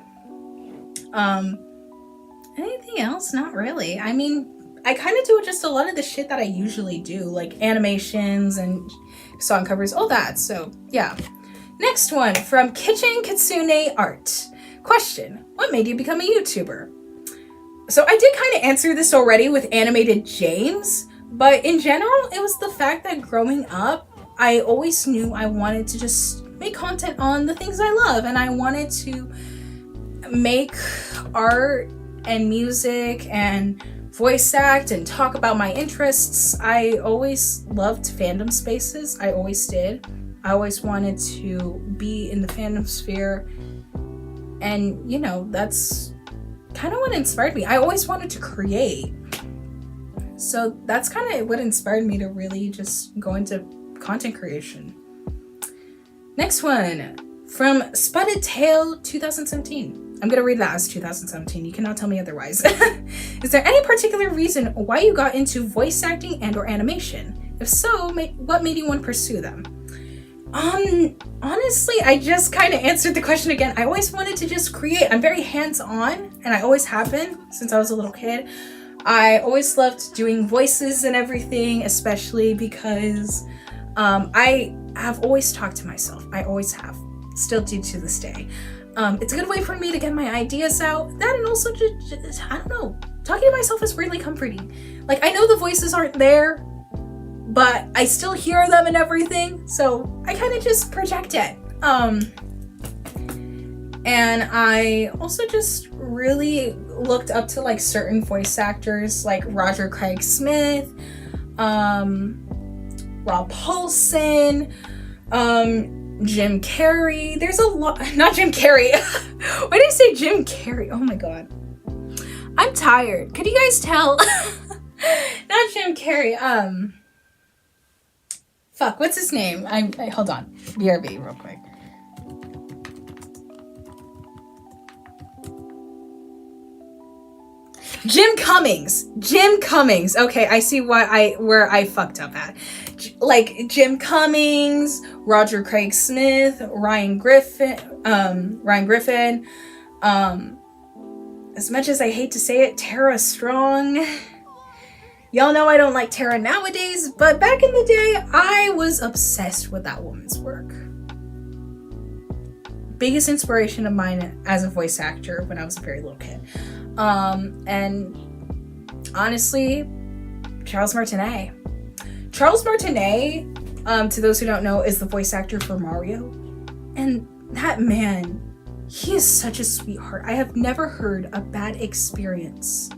Anything else? Not really. I mean, I kind of do just a lot of the shit that I usually do, like animations and song covers, all that. So yeah. Next one from Kitchen Kitsune Art. Question: what made you become a YouTuber? So I did kind of answer this already with Animated James, but in general, it was the fact that growing up, I always knew I wanted to just make content on the things I love, and I wanted to make art and music and voice act and talk about my interests. I always loved fandom spaces. I always did. I always wanted to be in the fandom sphere, and you know, that's kind of what inspired me. I always wanted to create, so that's kind of what inspired me to really just go into content creation. Next one from Spotted Tail 2017. I'm gonna read that as 2017. You cannot tell me otherwise. Is there any particular reason why you got into voice acting and or animation? If so, what made you want to pursue them? Honestly, I just kind of answered the question again. I always wanted to just create. I'm very hands-on, and I always have been since I was a little kid. I always loved doing voices and everything, especially because I have always talked to myself. I always have. Still do to this day. It's a good way for me to get my ideas out. That, and also just, I don't know, talking to myself is really comforting. Like, I know the voices aren't there, but I still hear them and everything, so I kind of just project it. And I also just really looked up to like certain voice actors like Roger Craig Smith, Rob Paulson, Jim Carrey. There's a lot. Not Jim Carrey. Why did I say Jim Carrey? Oh my god. I'm tired. Could you guys tell? Not Jim Carrey. Fuck, what's his name? I hold on. BRB real quick. Jim Cummings. Okay, I see where I fucked up at. Like Jim Cummings, Roger Craig Smith, Ryan Griffin. As much as I hate to say it, Tara Strong. Y'all know I don't like Tara nowadays, but back in the day, I was obsessed with that woman's work. Biggest inspiration of mine as a voice actor when I was a very little kid. And honestly, Charles Martinet. Charles Martinet, to those who don't know, is the voice actor for Mario. And that man, he is such a sweetheart. I have never heard a bad experience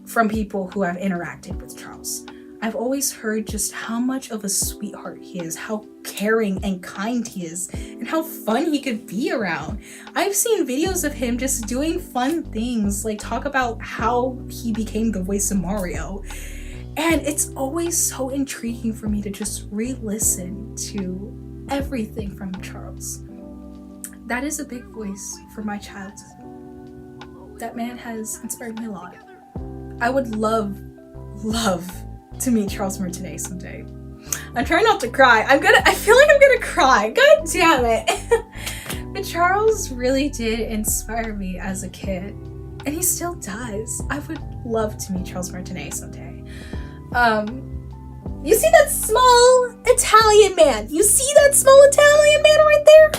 from people who have interacted with Charles. I've always heard just how much of a sweetheart he is, how caring and kind he is, and how fun he could be around. I've seen videos of him just doing fun things, like talk about how he became the voice of Mario. And it's always so intriguing for me to just re-listen to everything from Charles. That is a big voice for my child. That man has inspired me a lot. I would love to meet Charles Martinet someday. I'm trying not to cry. I feel like I'm gonna cry. God damn it. But Charles really did inspire me as a kid. And he still does. I would love to meet Charles Martinet someday. You see that small Italian man? You see that small Italian man right there?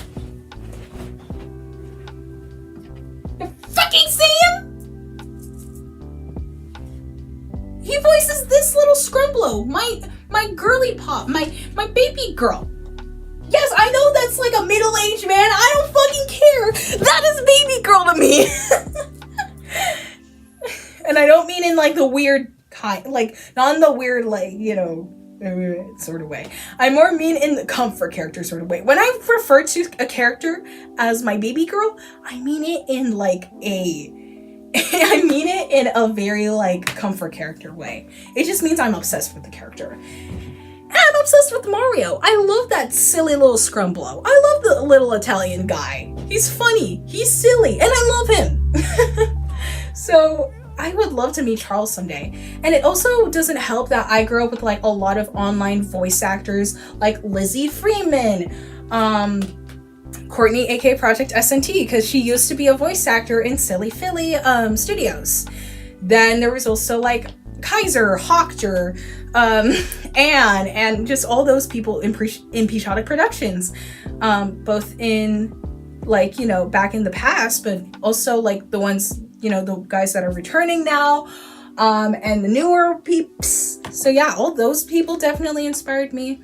You fucking see him? He voices this little scrumblo, my girly pop, my baby girl. Yes, I know that's like a middle-aged man. I don't fucking care. That is baby girl to me. And I don't mean in like the weird kind, like not in the weird, like, you know, sort of way. I more mean in the comfort character sort of way. When I refer to a character as my baby girl, I mean it in like I mean it in a very like comfort character way. It just means I'm obsessed with the character. And I'm obsessed with Mario. I love that silly little scrumblo. I love the little Italian guy. He's funny, he's silly, and I love him. So I would love to meet Charles someday. And it also doesn't help that I grew up with like a lot of online voice actors like Lizzie Freeman, Courtney, aka Project SNT, because she used to be a voice actor in Silly Philly Studios. Then there was also like Kaiser, Hoctor, Anne, and just all those people in Peachotic Productions, both in like, you know, back in the past, but also like the ones, you know, the guys that are returning now, and the newer peeps. So yeah, all those people definitely inspired me.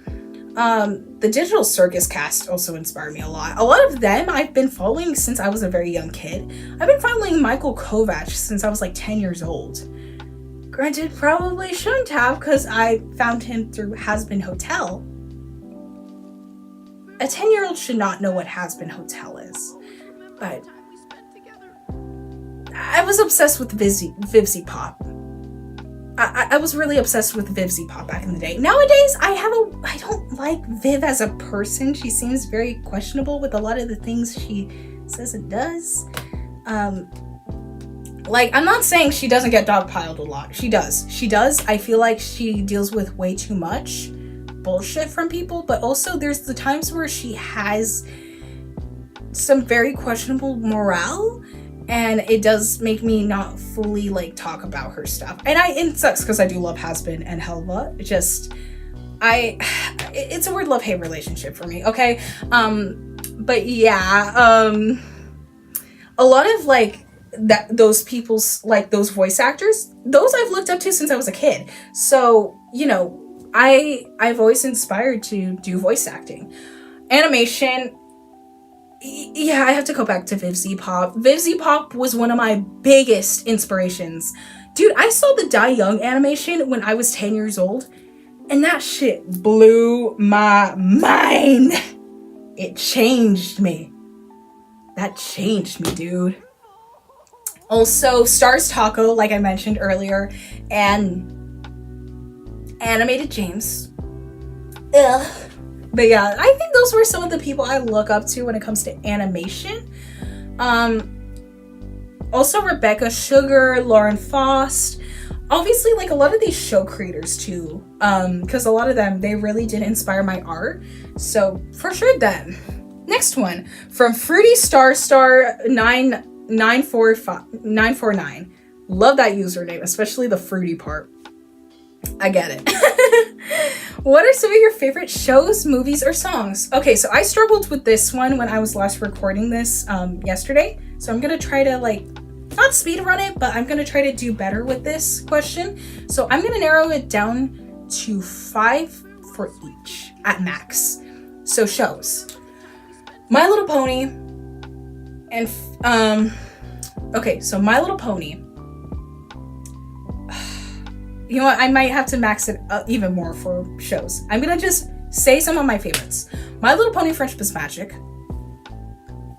The Digital Circus cast also inspired me a lot. A lot of them I've been following since I was a very young kid. I've been following Michael Kovac since I was like 10 years old. Granted, probably shouldn't have, because I found him through Has Been Hotel. A 10-year-old should not know what Has Been Hotel is. But I was obsessed with Vivzy Pop. I was really obsessed with Vivzy Pop back in the day. Nowadays, I don't like Viv as a person. She seems very questionable with a lot of the things she says and does. Like, I'm not saying she doesn't get dogpiled a lot. She does. I feel like she deals with way too much bullshit from people, but also there's the times where she has some very questionable morale. And it does make me not fully like talk about her stuff. And it sucks because I do love Hasbin and Helva. It's a weird love-hate relationship for me, okay? But yeah, a lot of like those people's, like those voice actors, those I've looked up to since I was a kid. So, you know, I've always inspired to do voice acting. Animation, yeah, I have to go back to Vivzy Pop. Vivzy Pop was one of my biggest inspirations. Dude, I saw the Die Young animation when I was 10 years old, and that shit blew my mind. It changed me. That changed me, dude. Also, Stars Taco, like I mentioned earlier, and Animated James. Ugh. But yeah, I think those were some of the people I look up to when it comes to animation. Also Rebecca Sugar, Lauren Faust. Obviously, like a lot of these show creators too, because a lot of them, they really did inspire my art. So for sure them. Next one, from Fruity Star 949. Love that username, especially the fruity part. I get it. What are some of your favorite shows, movies, or songs? Okay, so I struggled with this one when I was last recording this yesterday. So I'm gonna try to like, not speed run it, but I'm gonna try to do better with this question. So I'm gonna narrow it down to 5 for each at max. So shows. My Little Pony and okay, so My Little Pony. You know what? I might have to max it even more for shows. I'm gonna just say some of my favorites. My Little Pony Friendship is Magic.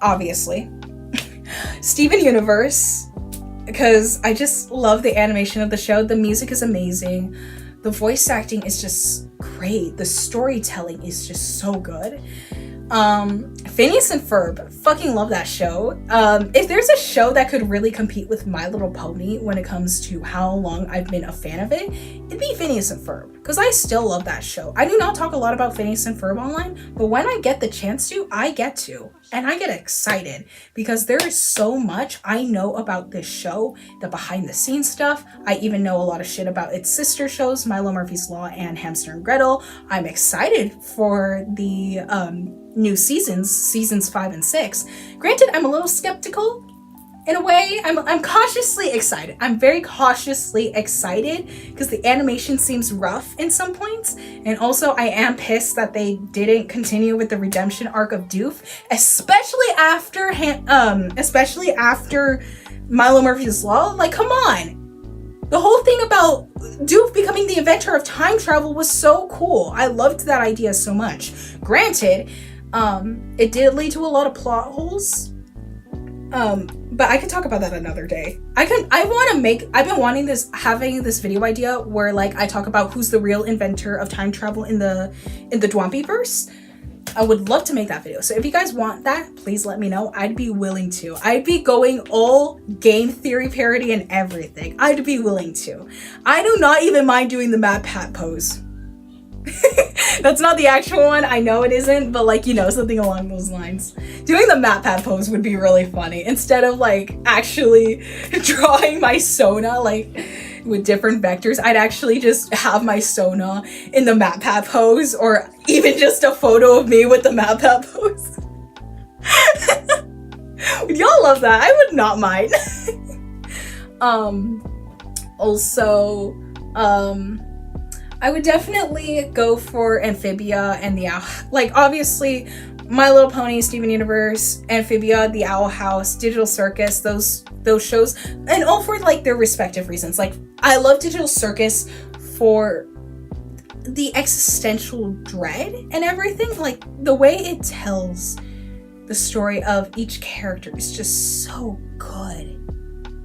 Obviously. Steven Universe. Because I just love the animation of the show. The music is amazing. The voice acting is just great. The storytelling is just so good. Phineas and Ferb, fucking love that show. If there's a show that could really compete with My Little Pony when it comes to how long I've been a fan of it, it'd be Phineas and Ferb, because I still love that show. I do not talk a lot about Phineas and Ferb online, but when I get the chance to, I get to, and I get excited because there is so much I know about this show, the behind the scenes stuff. I even know a lot of shit about its sister shows, Milo Murphy's Law and Hamster and Gretel. I'm excited for the new seasons 5 and 6. Granted, I'm a little skeptical in a way. I'm cautiously excited. I'm very cautiously excited because the animation seems rough in some points, and also I am pissed that they didn't continue with the redemption arc of Doof, especially after Milo Murphy's Law. Like, come on. The whole thing about Doof becoming the inventor of time travel was so cool. I loved that idea so much. Granted, it did lead to a lot of plot holes. But I could talk about that another day. I've been having this video idea where like I talk about who's the real inventor of time travel in the Dwampyverse. I would love to make that video. So if you guys want that, please let me know. I'd be willing to. I'd be going all game theory parody and everything. I'd be willing to. I do not even mind doing the Mad Pat pose. That's not the actual one. I know it isn't, but like, you know, something along those lines. Doing the Map Pat pose would be really funny. Instead of like actually drawing my Sona like with different vectors, I'd actually just have my Sona in the Map Pat pose, or even just a photo of me with the Map Pat pose. Y'all love that. I would not mind. Also, I would definitely go for Amphibia and the Owl. Like, obviously, My Little Pony, Steven Universe, Amphibia, the Owl House, Digital Circus, those shows, and all for like their respective reasons. Like, I love Digital Circus for the existential dread and everything. Like, the way it tells the story of each character is just so good.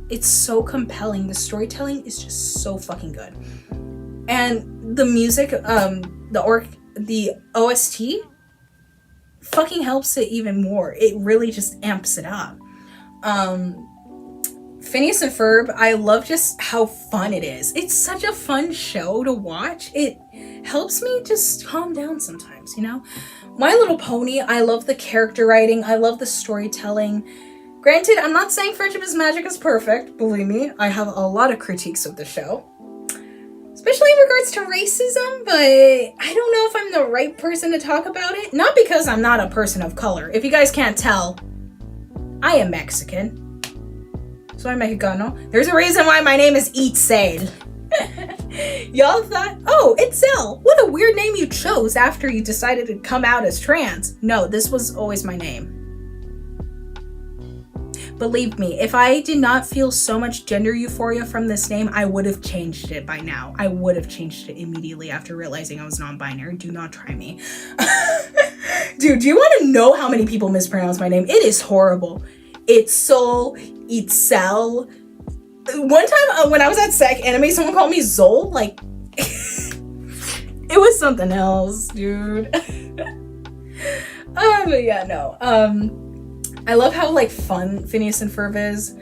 It's so compelling. The storytelling is just so fucking good. And the music, the OST fucking helps it even more. It really just amps it up. Phineas and Ferb, I love just how fun it is. It's such a fun show to watch. It helps me just calm down sometimes, you know? My Little Pony, I love the character writing. I love the storytelling. Granted, I'm not saying Friendship is Magic is perfect. Believe me, I have a lot of critiques of the show. Especially in regards to racism, but I don't know if I'm the right person to talk about it. Not because I'm not a person of color. If you guys can't tell, I am Mexican. Soy Mexicano. There's a reason why my name is Itzel. Y'all thought, oh, Itzel, what a weird name you chose after you decided to come out as trans. No, this was always my name. Believe me, if I did not feel so much gender euphoria from this name, I would have changed it by now. I would have changed it immediately after realizing I was non-binary. Do not try me. Dude, do you want to know how many people mispronounce my name? It is horrible. Itzel, Itzel. One time when I was at Sec Anime, someone called me Zol. Like, it was something else, dude. But yeah, no. I love how like fun Phineas and Ferb is.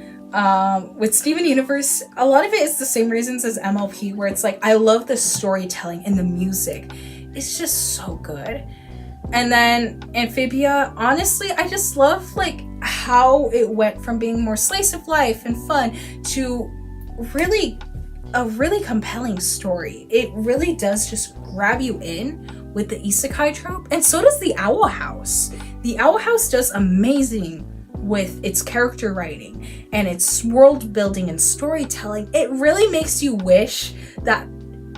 With Steven Universe, a lot of it is the same reasons as MLP, where it's like I love the storytelling and the music. It's just so good. And then Amphibia, honestly, I just love like how it went from being more slice of life and fun to really a really compelling story. It really does just grab you in with the isekai trope, and so does the Owl House. The Owl House does amazing with its character writing and its world building and storytelling. It really makes you wish that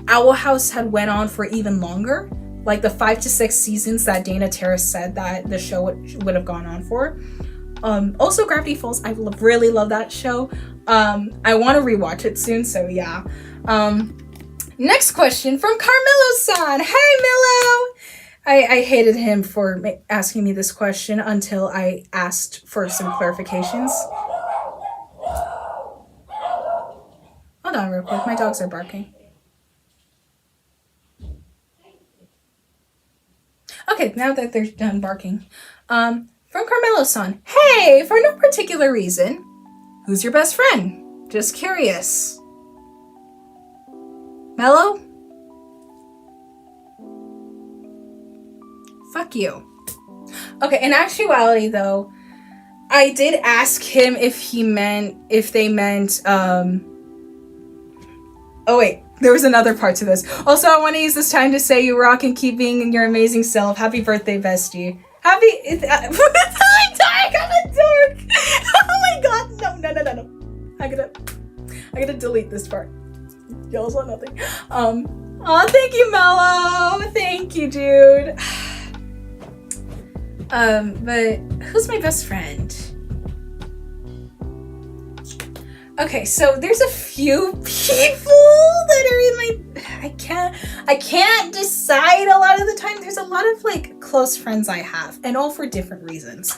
Owl House had went on for even longer, like the 5 to 6 seasons that Dana Terrace said that the show would have gone on for. Also Gravity Falls, I really love that show. I want to rewatch it soon, so yeah. Next question from Carmelo-san. Hey, Milo! I hated him for asking me this question until I asked for some clarifications. Hold on real quick, my dogs are barking. Okay, now that they're done barking. From Carmelo-san. Hey, for no particular reason, who's your best friend? Just curious. Mello? Fuck you. Okay, in actuality though, I did ask him if they meant, oh wait, there was another part to this. Also, I want to use this time to say you rock and keep being your amazing self. Happy birthday, bestie. Happy, I'm dying, I'm dark. Oh my god, no. I gotta delete this part. Y'all saw nothing. Oh, thank you, Mello. Thank you, dude. But who's my best friend? Okay, so there's a few people that are in my... I can't decide a lot of the time. There's a lot of, like, close friends I have, and all for different reasons.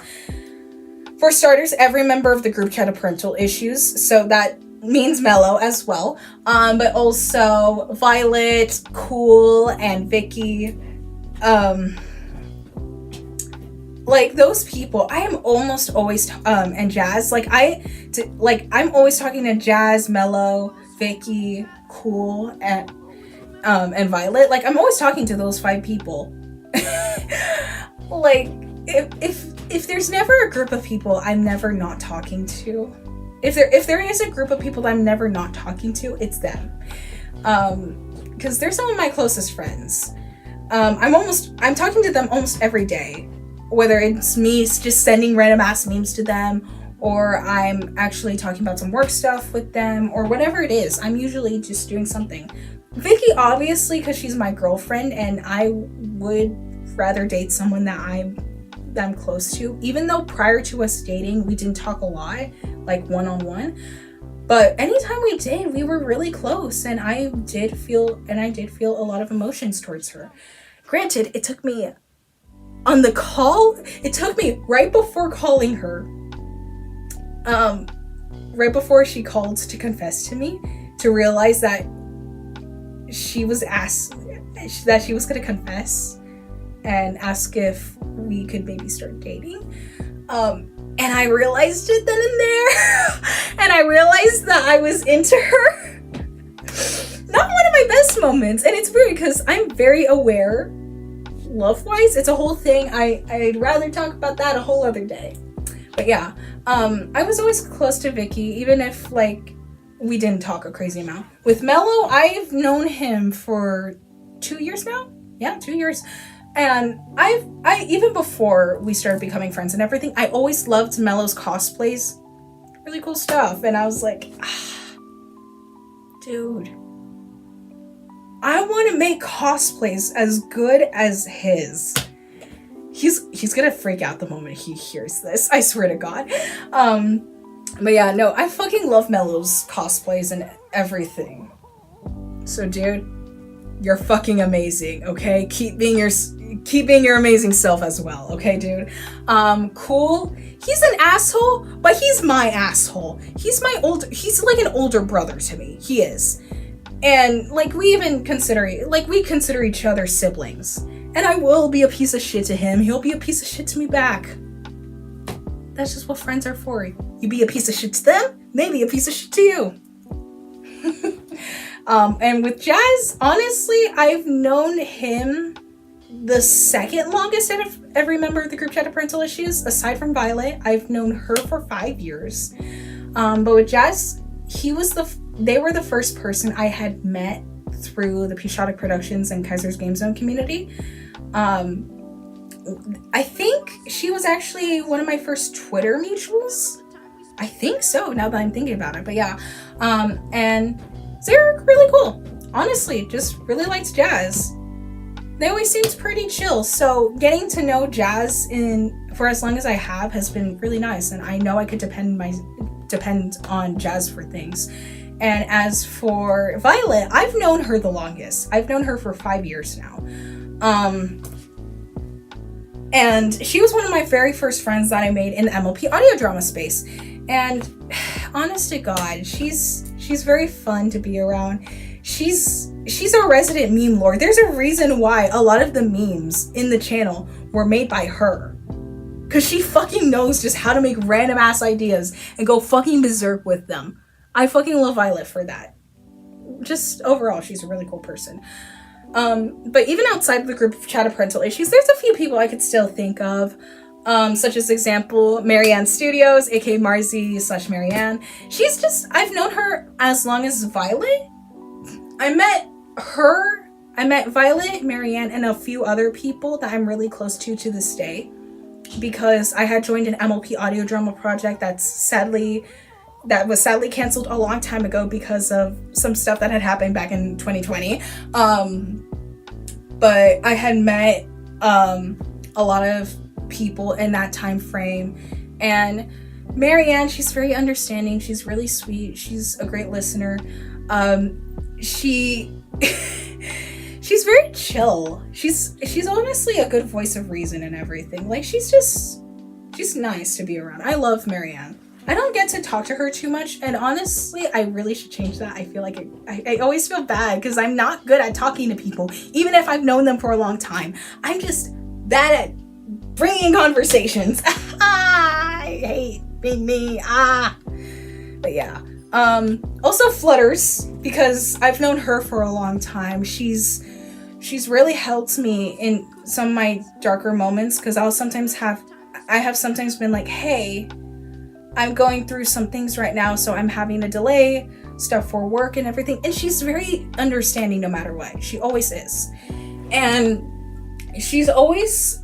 For starters, every member of the group chat had parental issues, so that means Mello as well. But also Violet, Cool, and Vicky. Like those people, I am almost always and Jazz. I'm always talking to Jazz, Mello, Vicky, Cool, and Violet. Like I'm always talking to those 5 people. Like if there's never a group of people I'm never not talking to. If there is a group of people that I'm never not talking to, it's them. Because they're some of my closest friends. I'm talking to them almost every day. Whether it's me just sending random ass memes to them, or I'm actually talking about some work stuff with them, or whatever it is. I'm usually just doing something. Vicky, obviously, because she's my girlfriend, and I would rather date someone that I'm close to. Even though prior to us dating, we didn't talk a lot, like one-on-one. But anytime we did, we were really close, and I did feel a lot of emotions towards her. Granted, it took me on the call, it took me right before calling her, right before she called to confess to me, to realize that she was going to confess and ask if we could maybe start dating. And I realized it then and there. And I realized that I was into her. Not one of my best moments. And it's weird because I'm very aware love-wise. It's a whole thing. I'd rather talk about that a whole other day. But yeah, I was always close to Vicky, even if like we didn't talk a crazy amount. With Mello, I've known him for 2 years now. Yeah, 2 years. And I even before we started becoming friends and everything, I always loved Mello's cosplays. Really cool stuff. And I was like, dude, I want to make cosplays as good as his. He's gonna freak out the moment he hears this. I swear to God. But yeah, no, I fucking love Mello's cosplays and everything. So, dude, you're fucking amazing. Okay, keep being your amazing self as well. Okay, dude. Cool. He's an asshole, but he's my asshole. He's like an older brother to me. He is. And like we consider each other siblings. And I will be a piece of shit to him. He'll be a piece of shit to me back. That's just what friends are for. You be a piece of shit to them, maybe a piece of shit to you. And with Jazz, honestly, I've known him the second longest out of every member of the group chat of Parental Issues, aside from Violet. I've known her for 5 years. But with Jazz, they were the first person I had met through the Pishotic Productions and Kaiser's Game Zone community. I think she was actually one of my first Twitter mutuals. I think so, now that I'm thinking about it. But yeah, and they're really cool. Honestly, just really liked Jazz. They always seemed pretty chill. So getting to know Jazz for as long as I have has been really nice, and I know I could depend on Jazz for things. And as for Violet, I've known her the longest. I've known her for 5 years now. And she was one of my very first friends that I made in the MLP audio drama space. And honest to God, she's very fun to be around. She's a resident meme lord. There's a reason why a lot of the memes in the channel were made by her. Cause she fucking knows just how to make random ass ideas and go fucking berserk with them. I fucking love Violet for that. Just overall, she's a really cool person. But even outside of the group of chat of Parental Issues, there's a few people I could still think of. Such as example, Marianne Studios, aka Marzi/Marianne. I've known her as long as Violet. I met Violet, Marianne, and a few other people that I'm really close to this day, because I had joined an MLP audio drama project that was sadly canceled a long time ago because of some stuff that had happened back in 2020. But I had met a lot of people in that time frame, and Marianne, she's very understanding, she's really sweet, she's a great listener. She's very chill. She's honestly a good voice of reason and everything. Like, she's nice to be around. I love Marianne. I don't get to talk to her too much, and honestly, I really should change that. I feel like I always feel bad because I'm not good at talking to people, even if I've known them for a long time. I'm just bad at bringing conversations. I hate being me. But yeah. Also Flutters, because I've known her for a long time. She's really helped me in some of my darker moments, because I have sometimes been like, hey, I'm going through some things right now, so I'm having to delay stuff for work and everything. And she's very understanding no matter what. She always is. And she's always,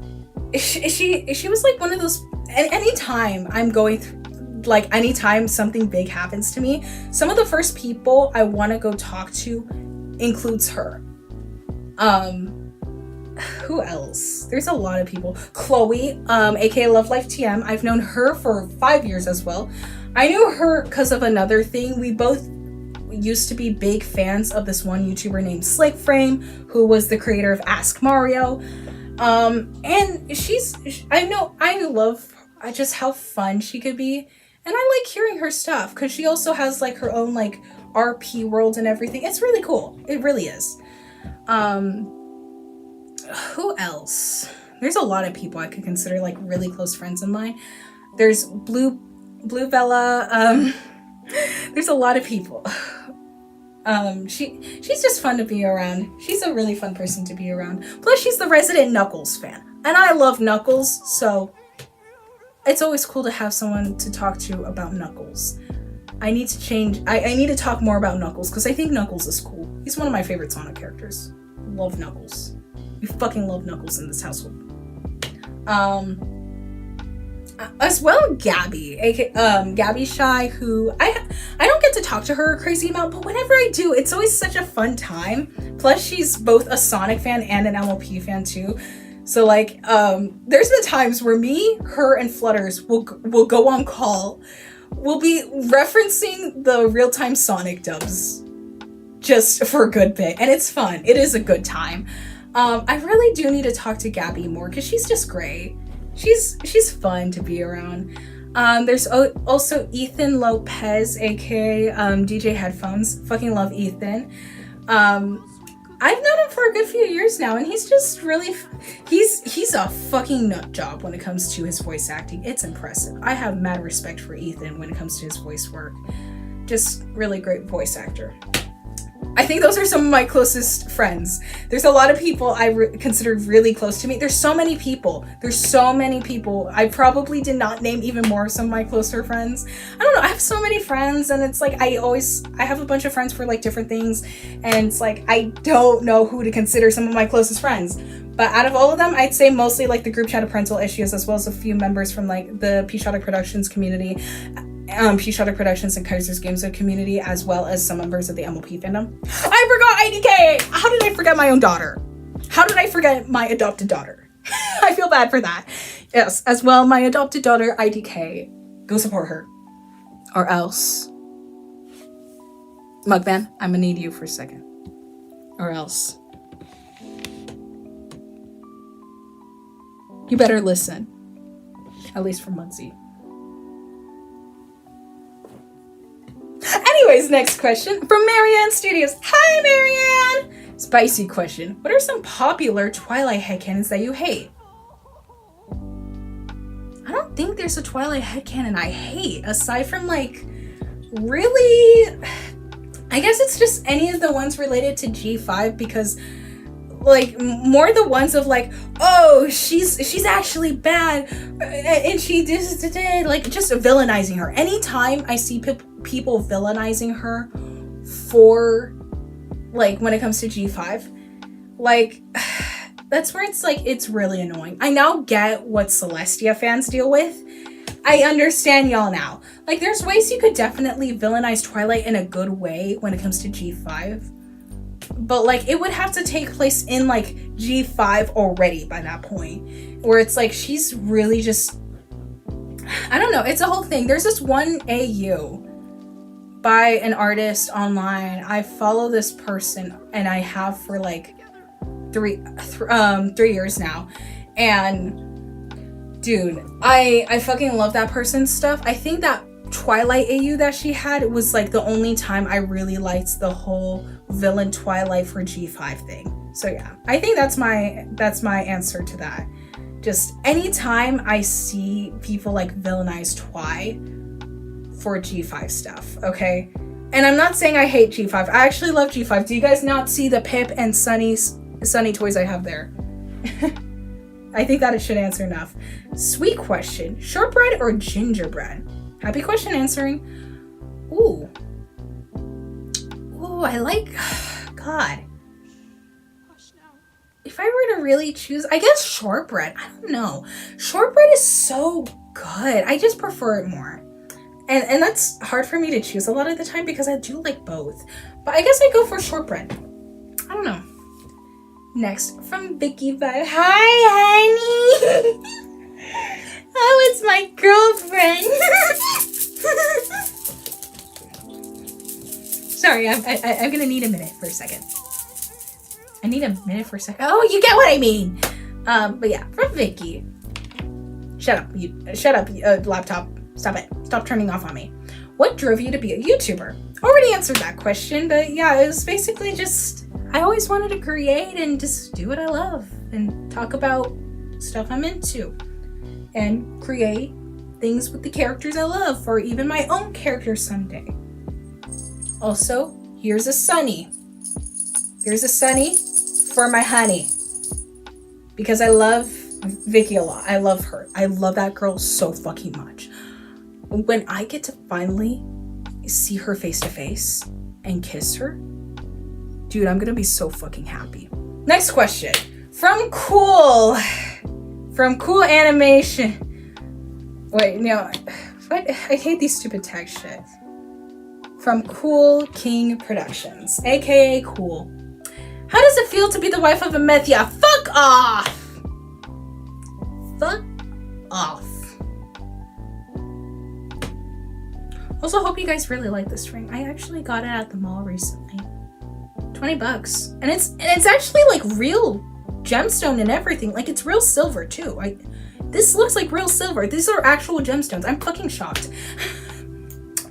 she was like one of those, anytime I'm going through, like anytime something big happens to me, some of the first people I want to go talk to includes her. Who else? There's a lot of people. Chloe, aka Love Life TM. I've known her for 5 years as well. I knew her because of another thing. We both used to be big fans of this one YouTuber named Slick Frame, who was the creator of Ask Mario. And I love just how fun she could be. And I like hearing her stuff, because she also has like her own like RP world and everything. It's really cool. It really is. Who else? There's a lot of people I could consider like really close friends of mine. There's Blue Bella. There's a lot of people. She's just fun to be around. She's a really fun person to be around. Plus, she's the resident Knuckles fan, and I love Knuckles, so it's always cool to have someone to talk to about Knuckles. I need to change. I need to talk more about Knuckles, because I think Knuckles is cool. He's one of my favorite Sonic characters. Love Knuckles. We fucking love Knuckles in this household. As well, Gabby, Gabby Shy, who I don't get to talk to her a crazy amount, but whenever I do, it's always such a fun time. Plus, she's both a Sonic fan and an MLP fan too. So like, there's been times where me, her, and Flutters will go on call. We'll be referencing the real-time Sonic dubs just for a good bit, and it's fun. It is a good time. I really do need to talk to Gabby more, because she's just great. She's fun to be around. There's also Ethan Lopez, aka DJ Headphones. Fucking love Ethan. I've known him for a good few years now, and he's just really, he's a fucking nut job when it comes to his voice acting. It's impressive. I have mad respect for Ethan when it comes to his voice work. Just really great voice actor. I think those are some of my closest friends. There's a lot of people I considered really close to me. There's so many people. I probably did not name even more of some of my closer friends. I don't know. I have so many friends, and it's like I have a bunch of friends for like different things, and it's like I don't know who to consider some of my closest friends. But out of all of them, I'd say mostly like the group chat of parental issues, as well as a few members from like the P-Shotted Productions community. P-Shotted Productions and Kaiser's Games community, as well as some members of the MLP fandom. I forgot IDK! How did I forget my own daughter? How did I forget my adopted daughter? I feel bad for that. Yes, as well, my adopted daughter, IDK. Go support her. Or else. Mugman, I'm gonna need you for a second. Or else. You better listen. At least for Muncie. Anyways, next question from Marianne Studios. Hi, Marianne! Spicy question. What are some popular Twilight headcanons that you hate? I don't think there's a Twilight headcanon I hate, aside from, like, really... I guess it's just any of the ones related to G5, because, like, more the ones of, like, oh, she's actually bad, and she did, like, just villainizing her. Anytime I see people villainizing her for, like, when it comes to G5, like, that's where it's like, it's really annoying. I now get what Celestia fans deal with. I understand y'all now. Like, there's ways you could definitely villainize Twilight in a good way when it comes to G5, but, like, it would have to take place in, like, G5 already by that point, where it's like, she's really just, I don't know, it's a whole thing. There's this one AU by an artist online. I follow this person, and I have for like 3 years now, and dude, I fucking love that person's stuff. I think that Twilight AU that she had was like the only time I really liked the whole villain Twilight for G5 thing. So yeah, I think that's my answer to that. Just anytime I see people like villainize Twi for G5 stuff, okay? And I'm not saying I hate G5. I actually love G5. Do you guys not see the Pip and Sunny toys I have there? I think that it should answer enough. Sweet question. Shortbread or gingerbread? Happy question answering. Ooh, I like, God. If I were to really choose, I guess shortbread. I don't know. Shortbread is so good. I just prefer it more. And that's hard for me to choose a lot of the time because I do like both. But I guess I go for shortbread. I don't know. Next, from Vicky Vibe. Hi, honey. Oh, it's my girlfriend. Sorry, I'm gonna need a minute for a second. I need a minute for a second. Oh, you get what I mean. But yeah, from Vicky. Shut up, laptop. Stop it. Stop turning off on me. What drove you to be a YouTuber? Already answered that question, but yeah, it was basically just, I always wanted to create and just do what I love and talk about stuff I'm into and create things with the characters I love, or even my own characters someday. Also, here's a Sunny. Here's a Sunny for my honey, because I love Vicky a lot. I love her. I love that girl so fucking much. When I get to finally see her face to face and kiss her, dude, I'm gonna be so fucking happy. Next question from Cool Animation. Wait, no, what? I hate these stupid tag shit. From Cool King Productions, aka Cool. How does it feel to be the wife of a meth? Yeah, fuck off. Fuck off. Also, hope you guys really like this ring. I actually got it at the mall recently. $20. And it's actually like real gemstone and everything. Like, it's real silver too. This looks like real silver. These are actual gemstones. I'm fucking shocked.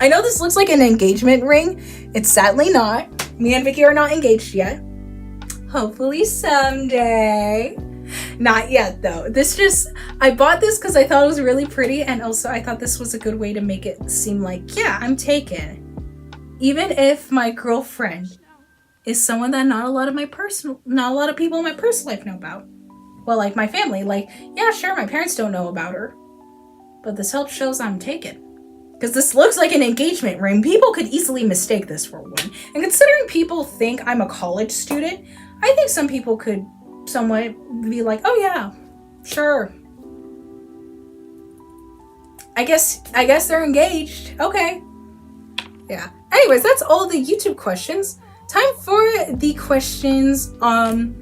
I know this looks like an engagement ring. It's sadly not. Me and Vicky are not engaged yet. Hopefully someday. Not yet though. I bought this because I thought it was really pretty, and also I thought this was a good way to make it seem like, yeah, I'm taken. Even if my girlfriend is someone that not a lot of people in my personal life know about. Well, like my family, like, yeah, sure, my parents don't know about her, but this help shows I'm taken. Because this looks like an engagement ring. People could easily mistake this for one. And considering people think I'm a college student, I think some people could somewhat be like, oh yeah, sure. I guess they're engaged. Okay. Yeah. Anyways, that's all the YouTube questions. Time for the questions on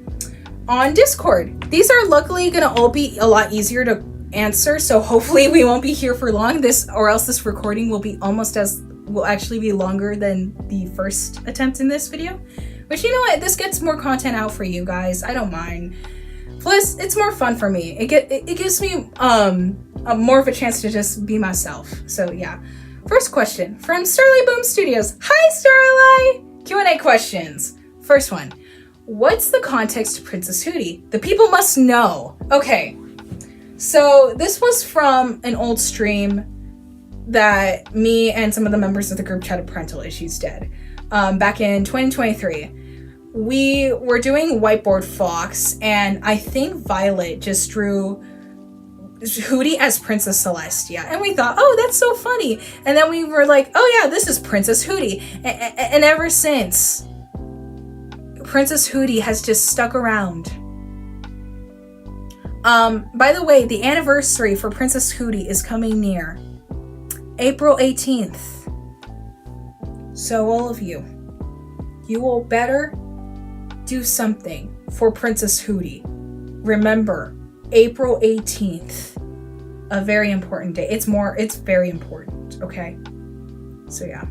Discord. These are luckily gonna all be a lot easier to answer, so hopefully we won't be here for long. This recording will actually be longer than the first attempt in this video. Which, you know what, this gets more content out for you guys. I don't mind. Plus, it's more fun for me. It gives me more of a chance to just be myself. So yeah. First question from Starlight Boom Studios. Hi Starlight! Q&A questions. First one. What's the context to Princess Hootie? The people must know. Okay. So this was from an old stream that me and some of the members of the group chat of Parental Issues did. Back in 2023. We were doing Whiteboard Fox, and I think Violet just drew Hootie as Princess Celestia, and we thought, oh, that's so funny. And then we were like, oh yeah, this is Princess Hootie. And ever since, Princess Hootie has just stuck around. By the way, the anniversary for Princess Hootie is coming near. April 18th. So all of you will better do something for Princess Hootie. Remember, April 18th. A very important day. It's very important, okay? So yeah.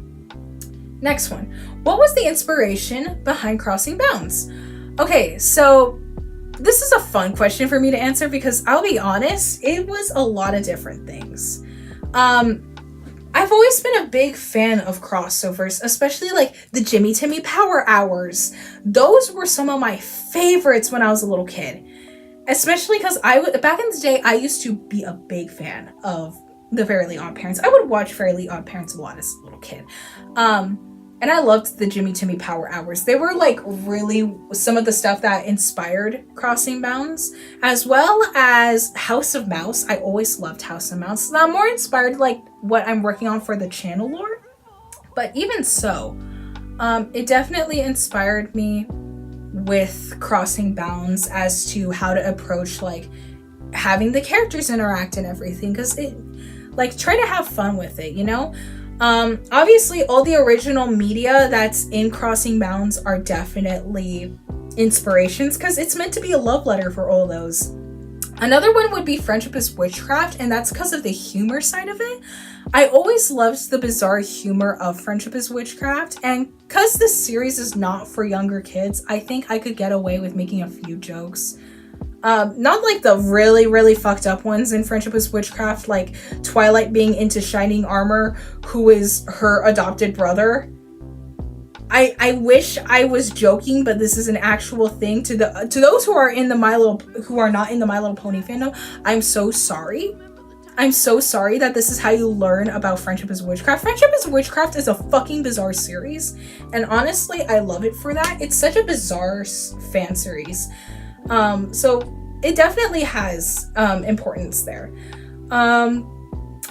Next one. What was the inspiration behind Crossing Bounds? Okay, so this is a fun question for me to answer because I'll be honest, it was a lot of different things. I've always been a big fan of crossovers, especially like the Jimmy Timmy Power Hours. Those were some of my favorites when I was a little kid. Especially because back in the day, I used to be a big fan of the Fairly Odd Parents. I would watch Fairly Odd Parents a lot as a little kid. And I loved the Jimmy Timmy Power Hours. They were like really some of the stuff that inspired Crossing Bounds, as well as House of Mouse. I always loved House of Mouse. Now, more inspired like what I'm working on for the channel lore. But even so, it definitely inspired me with Crossing Bounds as to how to approach like having the characters interact and everything, because it like try to have fun with it, you know. Obviously all the original media that's in Crossing Bounds are definitely inspirations because it's meant to be a love letter for all those. Another one would be Friendship is Witchcraft, and that's because of the humor side of it. I always loved the bizarre humor of Friendship is Witchcraft, and because this series is not for younger kids, I think I could get away with making a few jokes. Not like the really, really fucked up ones in Friendship is Witchcraft, like Twilight being into Shining Armor, who is her adopted brother. I wish I was joking, but this is an actual thing. To those who are not in the My Little Pony fandom, I'm so sorry. I'm so sorry that this is how you learn about Friendship is Witchcraft. Friendship is Witchcraft is a fucking bizarre series, and honestly, I love it for that. It's such a bizarre fan series. So it definitely has importance there.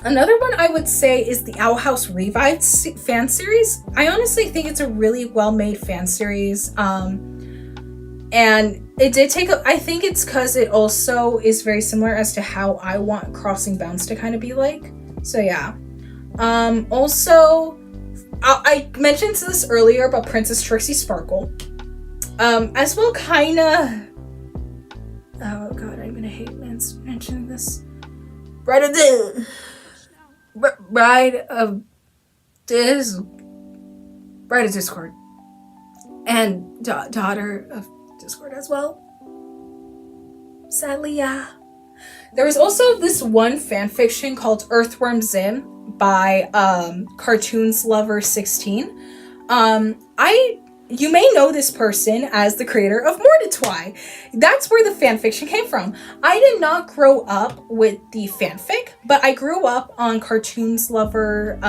Another one I would say is the Owl House Revived fan series. I honestly think it's a really well-made fan series. And it did take I think it's because it also is very similar as to how I want Crossing Bounds to kind of be like. So yeah. Also, I mentioned this earlier, but Princess Trixie Sparkle. As well, kinda. Oh god, I'm gonna hate mentioning this. Bride of Discord. And daughter of Discord as well. Sadly, yeah. There was also this one fanfiction called Earthworm Zim by Cartoons Lover 16. I you may know this person as the creator of Mordetwy. That's where the fanfiction came from. I did not grow up with the fanfic, but I grew up on Cartoons Lover,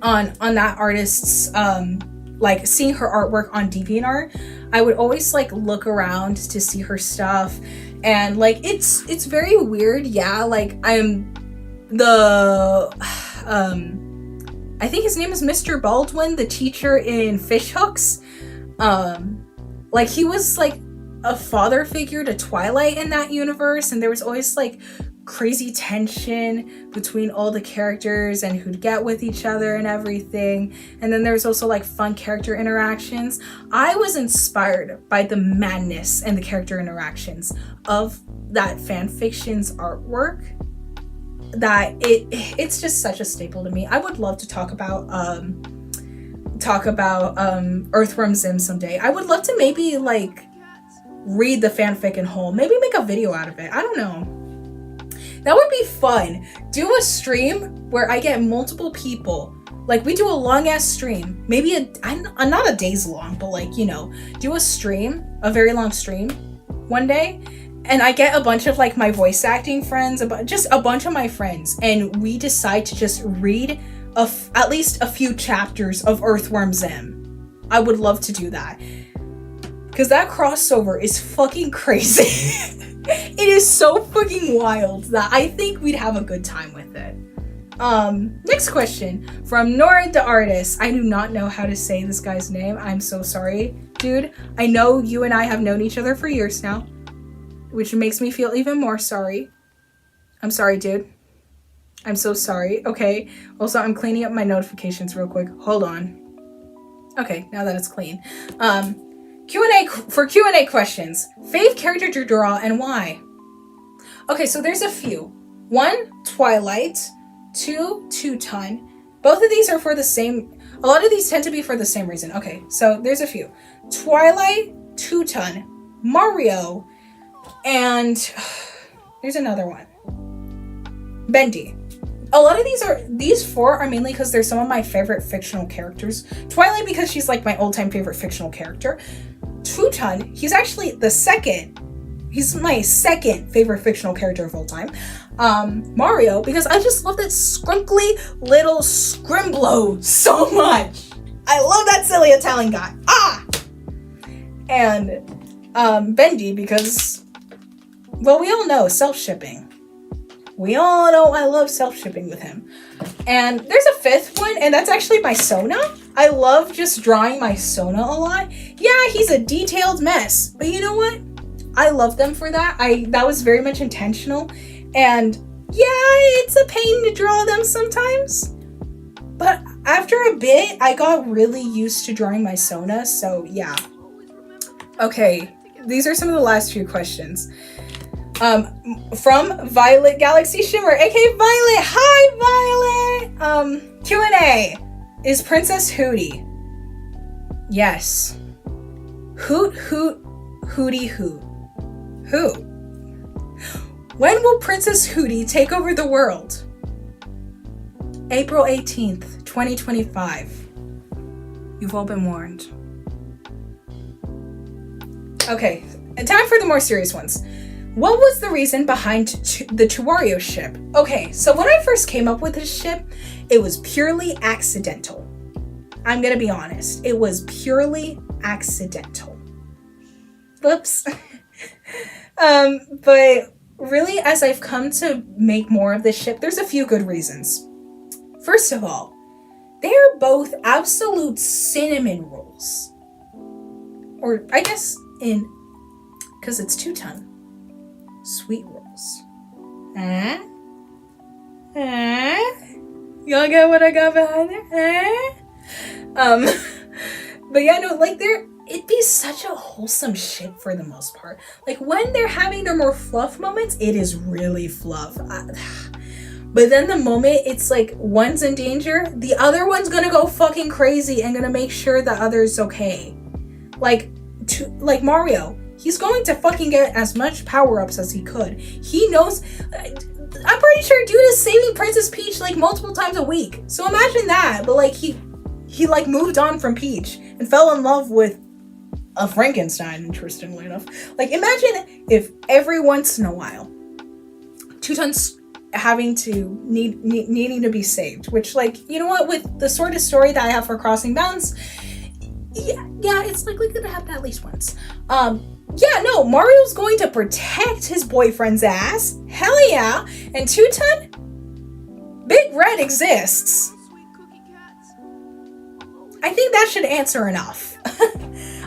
on that artist's, like seeing her artwork on DeviantArt. I would always like look around to see her stuff, and like it's very weird. Yeah, like I'm the I think his name is Mr. Baldwin, the teacher in Fishhooks. Like he was like a father figure to Twilight in that universe, and there was always like crazy tension between all the characters and who'd get with each other and everything. And then there's also like fun character interactions. I was inspired by the madness and the character interactions of that fanfiction's artwork, that it's just such a staple to me. I would love to talk about Earthworm Zim someday. I would love to maybe like read the fanfic in whole, maybe make a video out of it. I don't know. That would be fun. Do a stream where I get multiple people. Like we do a long ass stream. Maybe not a day's long, but like, you know, do a stream, a very long stream one day. And I get a bunch of like my voice acting friends, just a bunch of my friends. And we decide to just read at least a few chapters of Earthworm Zim. I would love to do that. Because that crossover is fucking crazy. It is so fucking wild that I think we'd have a good time with it. Next question from Nora the Artist. I do not know how to say this guy's name. I'm so sorry, dude. I know you and I have known each other for years now, which makes me feel even more sorry. I'm sorry, dude. I'm so sorry. Okay. Also, I'm cleaning up my notifications real quick. Hold on. Okay, now that it's clean. Q&A questions. Fave character to draw and why? Okay, so there's a few. 1, Twilight. 2, Two-Ton. Both of these are for the same... A lot of these tend to be for the same reason. Okay, so there's a few. Twilight, Two-Ton, Mario, and... There's another one. Bendy. A lot of these four are mainly because they're some of my favorite fictional characters. Twilight because she's like my all-time favorite fictional character. Two-Ton, he's actually he's my second favorite fictional character of all time. Mario, because I just love that scrunkly little Scrimblow so much. I love that silly Italian guy. And Bendy because, well, we all know self-shipping. We all know I love self-shipping with him. And there's a fifth one, and that's actually my Sona. I love just drawing my Sona a lot. Yeah, he's a detailed mess, but you know what? I love them for that. That was very much intentional. And yeah, it's a pain to draw them sometimes. But after a bit, I got really used to drawing my Sona, so yeah. Okay, these are some of the last few questions. From Violet Galaxy Shimmer, aka Violet. Hi, Violet. Q&A. Is Princess Hootie? Yes. Hoot, hoot, hootie, hoot. Who? When will Princess Hootie take over the world? April 18th, 2025. You've all been warned. Okay, time for the more serious ones. What was the reason behind the Wario ship? Okay, so when I first came up with this ship, it was purely accidental. I'm gonna be honest. It was purely accidental. Whoops. But really, as I've come to make more of this ship, there's a few good reasons. First of all, they're both absolute cinnamon rolls. Or I guess because it's Two-Ton. Sweet rolls. Y'all get what I got behind there? But yeah, no, like it'd be such a wholesome ship for the most part. Like when they're having their more fluff moments, it is really fluff. But then the moment it's like one's in danger, the other one's gonna go fucking crazy and gonna make sure the other's okay. Like Mario. He's going to fucking get as much power-ups as he could. He knows... I'm pretty sure dude is saving Princess Peach like multiple times a week. So imagine that. But like he he like moved on from Peach and fell in love with a Frankenstein, interestingly enough. Like, imagine if every once in a while, Teuton's having to needing to be saved, which, like, you know what, with the sort of story that I have for Crossing Bounds, yeah, it's likely gonna happen at least once. Yeah, no, Mario's going to protect his boyfriend's ass. Hell yeah. And Teuton, Big Red exists. I think that should answer enough.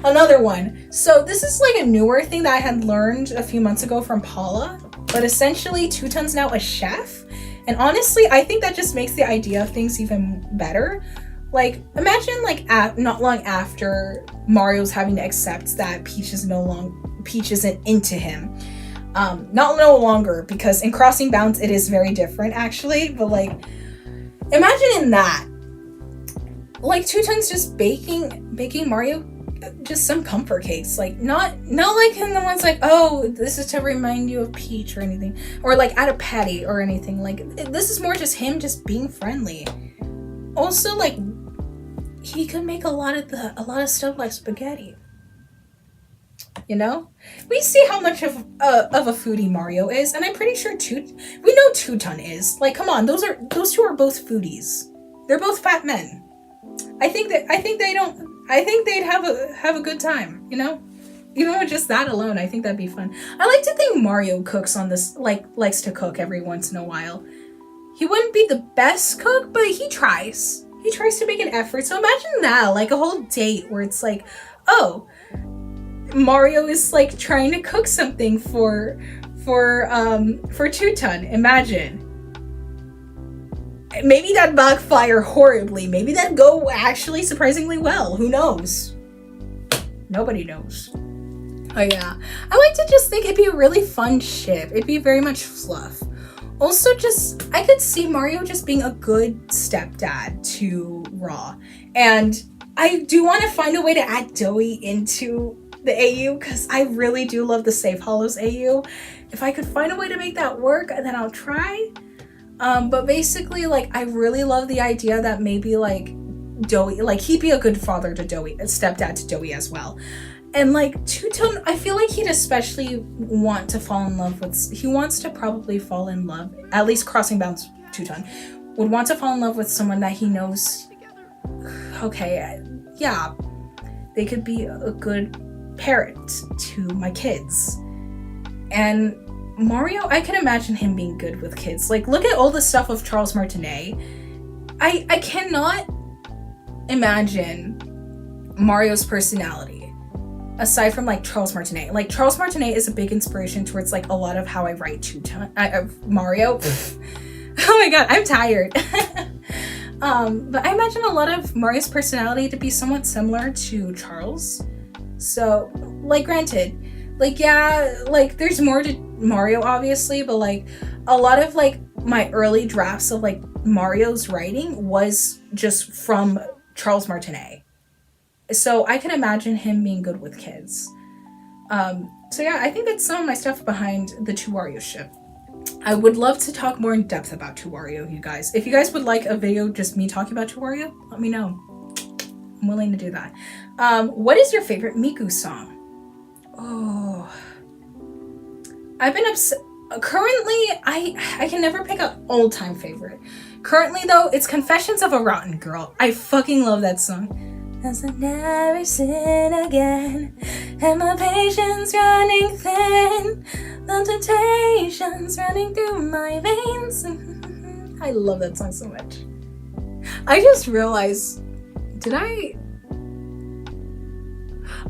Another one. So this is like a newer thing that I had learned a few months ago from Paula, but essentially Teuton's now a chef. And honestly, I think that just makes the idea of things even better. Like, imagine like not long after Mario's having to accept that Peach isn't into him. No longer, because in Crossing Bounds it is very different actually, but like, imagine in that, like, Teuton's just baking Mario just some comfort cakes, like not like in the ones like, oh, this is to remind you of Peach or anything, or like at a patty or anything. Like, this is more just him just being friendly. Also, like, he could make a lot of stuff like spaghetti. You know, we see how much of a foodie Mario is, and I'm pretty sure we know Teuton is. Like, come on, those two are both foodies. They're both fat men. I think they'd have a good time, you know? Even with just that alone, I think that'd be fun. I like to think Mario cooks on this, likes to cook every once in a while. He wouldn't be the best cook, but he tries. He tries to make an effort. So imagine that, like a whole date where it's like, oh, Mario is like trying to cook something for Teuton. Imagine. Maybe that'd backfire horribly. Maybe that'd go actually surprisingly well. Who knows? Nobody knows. Oh yeah. I like to just think it'd be a really fun ship. It'd be very much fluff. Also, just, I could see Mario just being a good stepdad to Raw. And I do want to find a way to add Doughy into the AU, because I really do love the Safe Hollows AU. If I could find a way to make that work, then I'll try. But basically, like, I really love the idea that maybe, like, Doughy, like, he'd be a good father to Doughy, a stepdad to Doughy as well. And, like, Teuton, I feel like he'd especially want to fall in love with, he wants to probably fall in love, at least Crossing Bounds Teuton, would want to fall in love with someone that he knows, okay, yeah, they could be a good parent to my kids. And Mario, I can imagine him being good with kids. Like, look at all the stuff of Charles Martinet. I cannot imagine Mario's personality aside from like Charles Martinet. Like, Charles Martinet is a big inspiration towards like a lot of how I write Mario. Oh my god, I'm tired. But I imagine a lot of Mario's personality to be somewhat similar to Charles. So, like, granted, like, yeah, like, there's more to Mario, obviously, but, like, a lot of, like, my early drafts of, like, Mario's writing was just from Charles Martinet. So I can imagine him being good with kids. So, yeah, I think that's some of my stuff behind the 2Wario ship. I would love to talk more in depth about 2Wario, you guys. If you guys would like a video just me talking about 2Wario, let me know. I'm willing to do that. What is your favorite Miku song? Oh, I've been currently, I can never pick an old-time favorite. Currently, though, it's Confessions of a Rotten Girl. I fucking love that song. As I never sin again, and my patience running thin, the temptations running through my veins. I love that song so much. I just realized,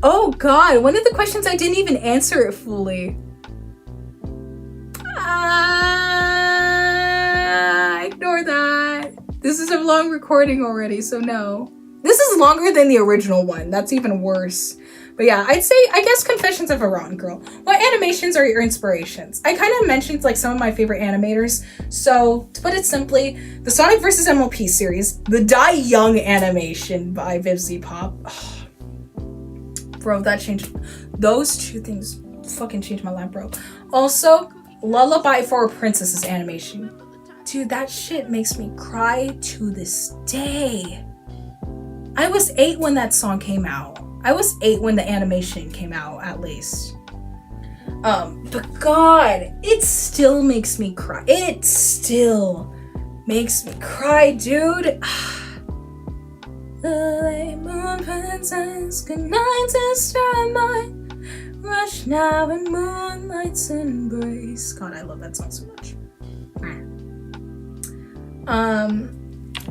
oh god, one of the questions I didn't even answer it fully. Ignore that. This is a long recording already, so no. This is longer than the original one. That's even worse. But yeah, I guess Confessions of a Rotten Girl. What animations are your inspirations? I kind of mentioned like some of my favorite animators. So to put it simply, the Sonic vs. MLP series, the Die Young animation by Vivzy Pop. Oh, bro, that changed. Those two things fucking changed my life, bro. Also, Lullaby for a Princess's animation. Dude, that shit makes me cry to this day. I was 8 when that song came out. I was 8 when the animation came out, at least. But God, it still makes me cry. It still makes me cry, dude. The late moon princess, good night, sister of mine. Rush now in moonlight's embrace. God, I love that song so much.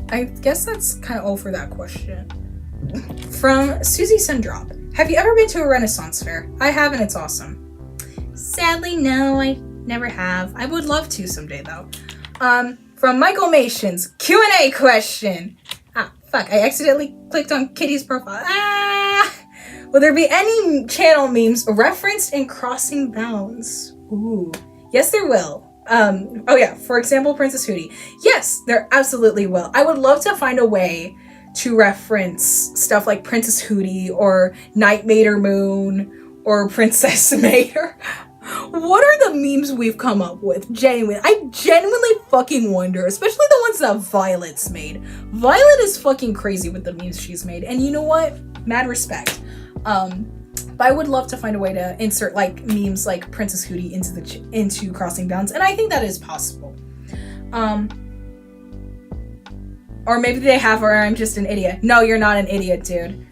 I guess that's kind of all for that question. From Susie Sundrop. Have you ever been to a Renaissance fair? I have, and it's awesome. Sadly, no, I never have. I would love to someday, though. From Michael Mations, Q&A question. Fuck, I accidentally clicked on Kitty's profile. Will there be any channel memes referenced in Crossing Bounds? Ooh. Yes, there will. Oh yeah, for example, Princess Hootie. Yes, there absolutely will. I would love to find a way to reference stuff like Princess Hootie or Night Mater Moon or Princess Mater. What are the memes we've come up with? I genuinely fucking wonder, especially the ones that Violet's made. Violet is fucking crazy with the memes she's made, and you know what? Mad respect. But I would love to find a way to insert like memes like Princess Hootie into Crossing Bounds, and I think that is possible. Or maybe they have, or I'm just an idiot. No, you're not an idiot, dude.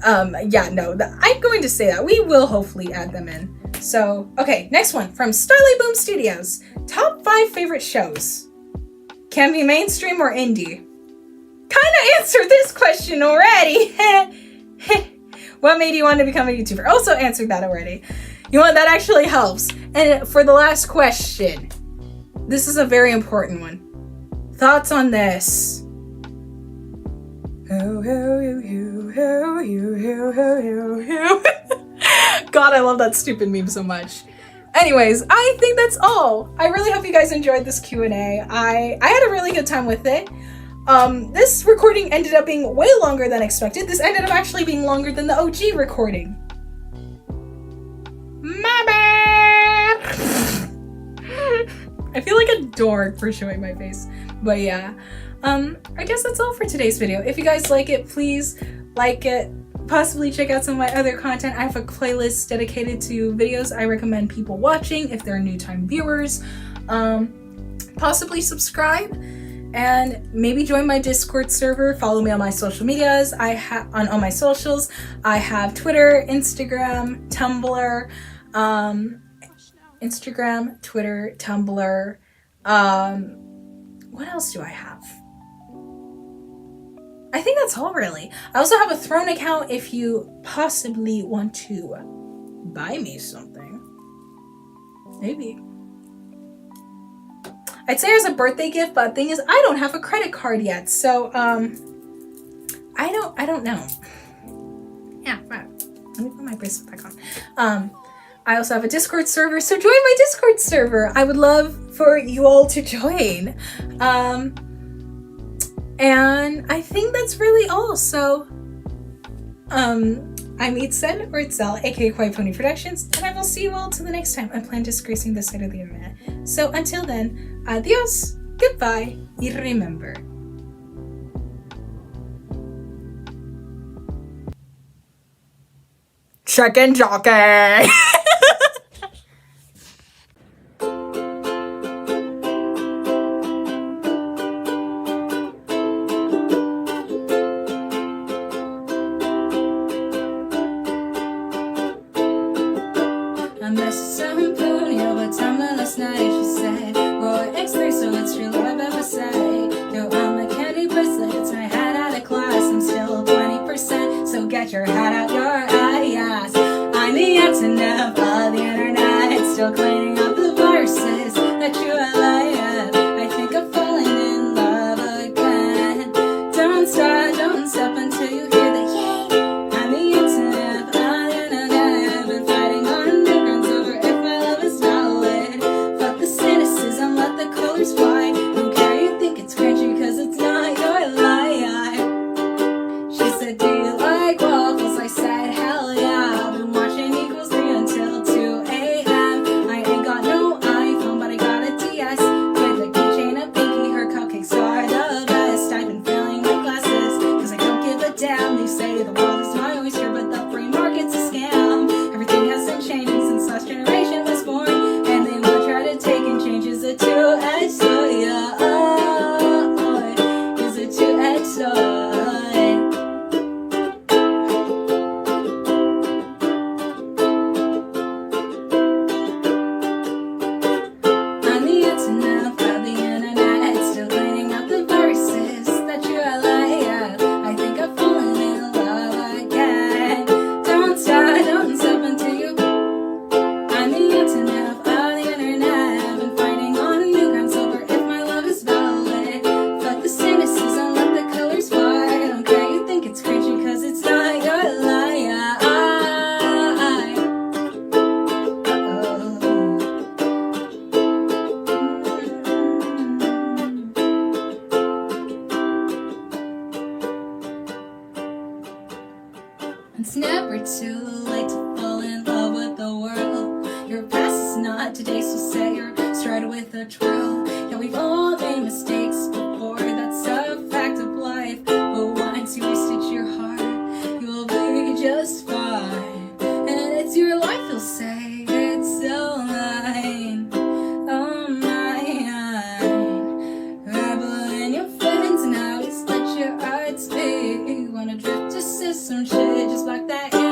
Yeah, no, I'm going to say that. We will hopefully add them in. So, okay, next one from Starlight Boom Studios. Top 5 favorite shows. Can be mainstream or indie. Kinda answered this question already. What made you want to become a YouTuber? Also answered that already. You know what? That actually helps. And for the last question, this is a very important one. Thoughts on this? God, I love that stupid meme so much. Anyways, I think that's all. I really hope you guys enjoyed this Q&A. I had a really good time with it. This recording ended up being way longer than expected. This ended up actually being longer than the OG recording. My bad! I feel like a dork for showing my face. But yeah, I guess that's all for today's video. If you guys like it, please like it. Possibly check out some of my other content. I have a playlist dedicated to videos I recommend people watching if they're new-time viewers. Possibly subscribe and maybe join my Discord server. Follow me on my social medias. On all my socials. I have Twitter, Instagram, Tumblr, what else do I have? I think that's all, really. I also have a Throne account if you possibly want to buy me something. Maybe. I'd say as a birthday gift, but the thing is, I don't have a credit card yet, so, I don't know. Yeah, right. Let me put my bracelet back on. I also have a Discord server, so join my Discord server. I would love for you all to join. And I think that's really all. So, I'm Eatsen or Itzel, aka Quiet Pony Productions, and I will see you all till the next time I plan disgracing this side of the internet. So until then, adios, goodbye, y remember. Chicken jockey! I messed some pony over time last night. She said, Roy X3, so it's true love ever say. Yo, I'm a candy bracelet, it's my hat out of class. I'm still 20%, so get your hat out your ass. I'm the Antonymph of the internet, still cleaning up the viruses that you allayed. I think I'm falling in love again. Don't stop until you hear the yay. I'm the Antonymph of the internet. I've been fighting on newgrounds over if my love is valid. Fuck the cynicism, let the colors fly. Don't care, you think it's cringy cause it's not your lie. She said, do you like waffles? I said, hell yeah. I've been watching Equals 3 until 2 a.m. I damn. They say the world is my oyster, but the free market's a scam. Everything has been changing since last generation was born, and they will try to take and change. Is a two-edged sword, yeah. Is a two-edged sword. On the Antonymph of the internet, still cleaning out the viruses that you allow. I think I've fallen in love again. Don't stop until you. On the Antonymph of the internet, I've been fighting on new ground sober if my love is valid. Fuck the cynicism, let the colors fly. I don't care, you think it's cringy cause it's not your lie. It's never too late to fall in love with the world. Your past is not today, so say you're straight with a twirl. Yeah, we've all made mistakes before, that's a fact of life. But once you restitch your heart, you'll be just fine. And it's your life, you'll say, it's so mine. Oh, mine. Rebel in your friends, now just let your heart speak. You wanna drift to some shit just like that.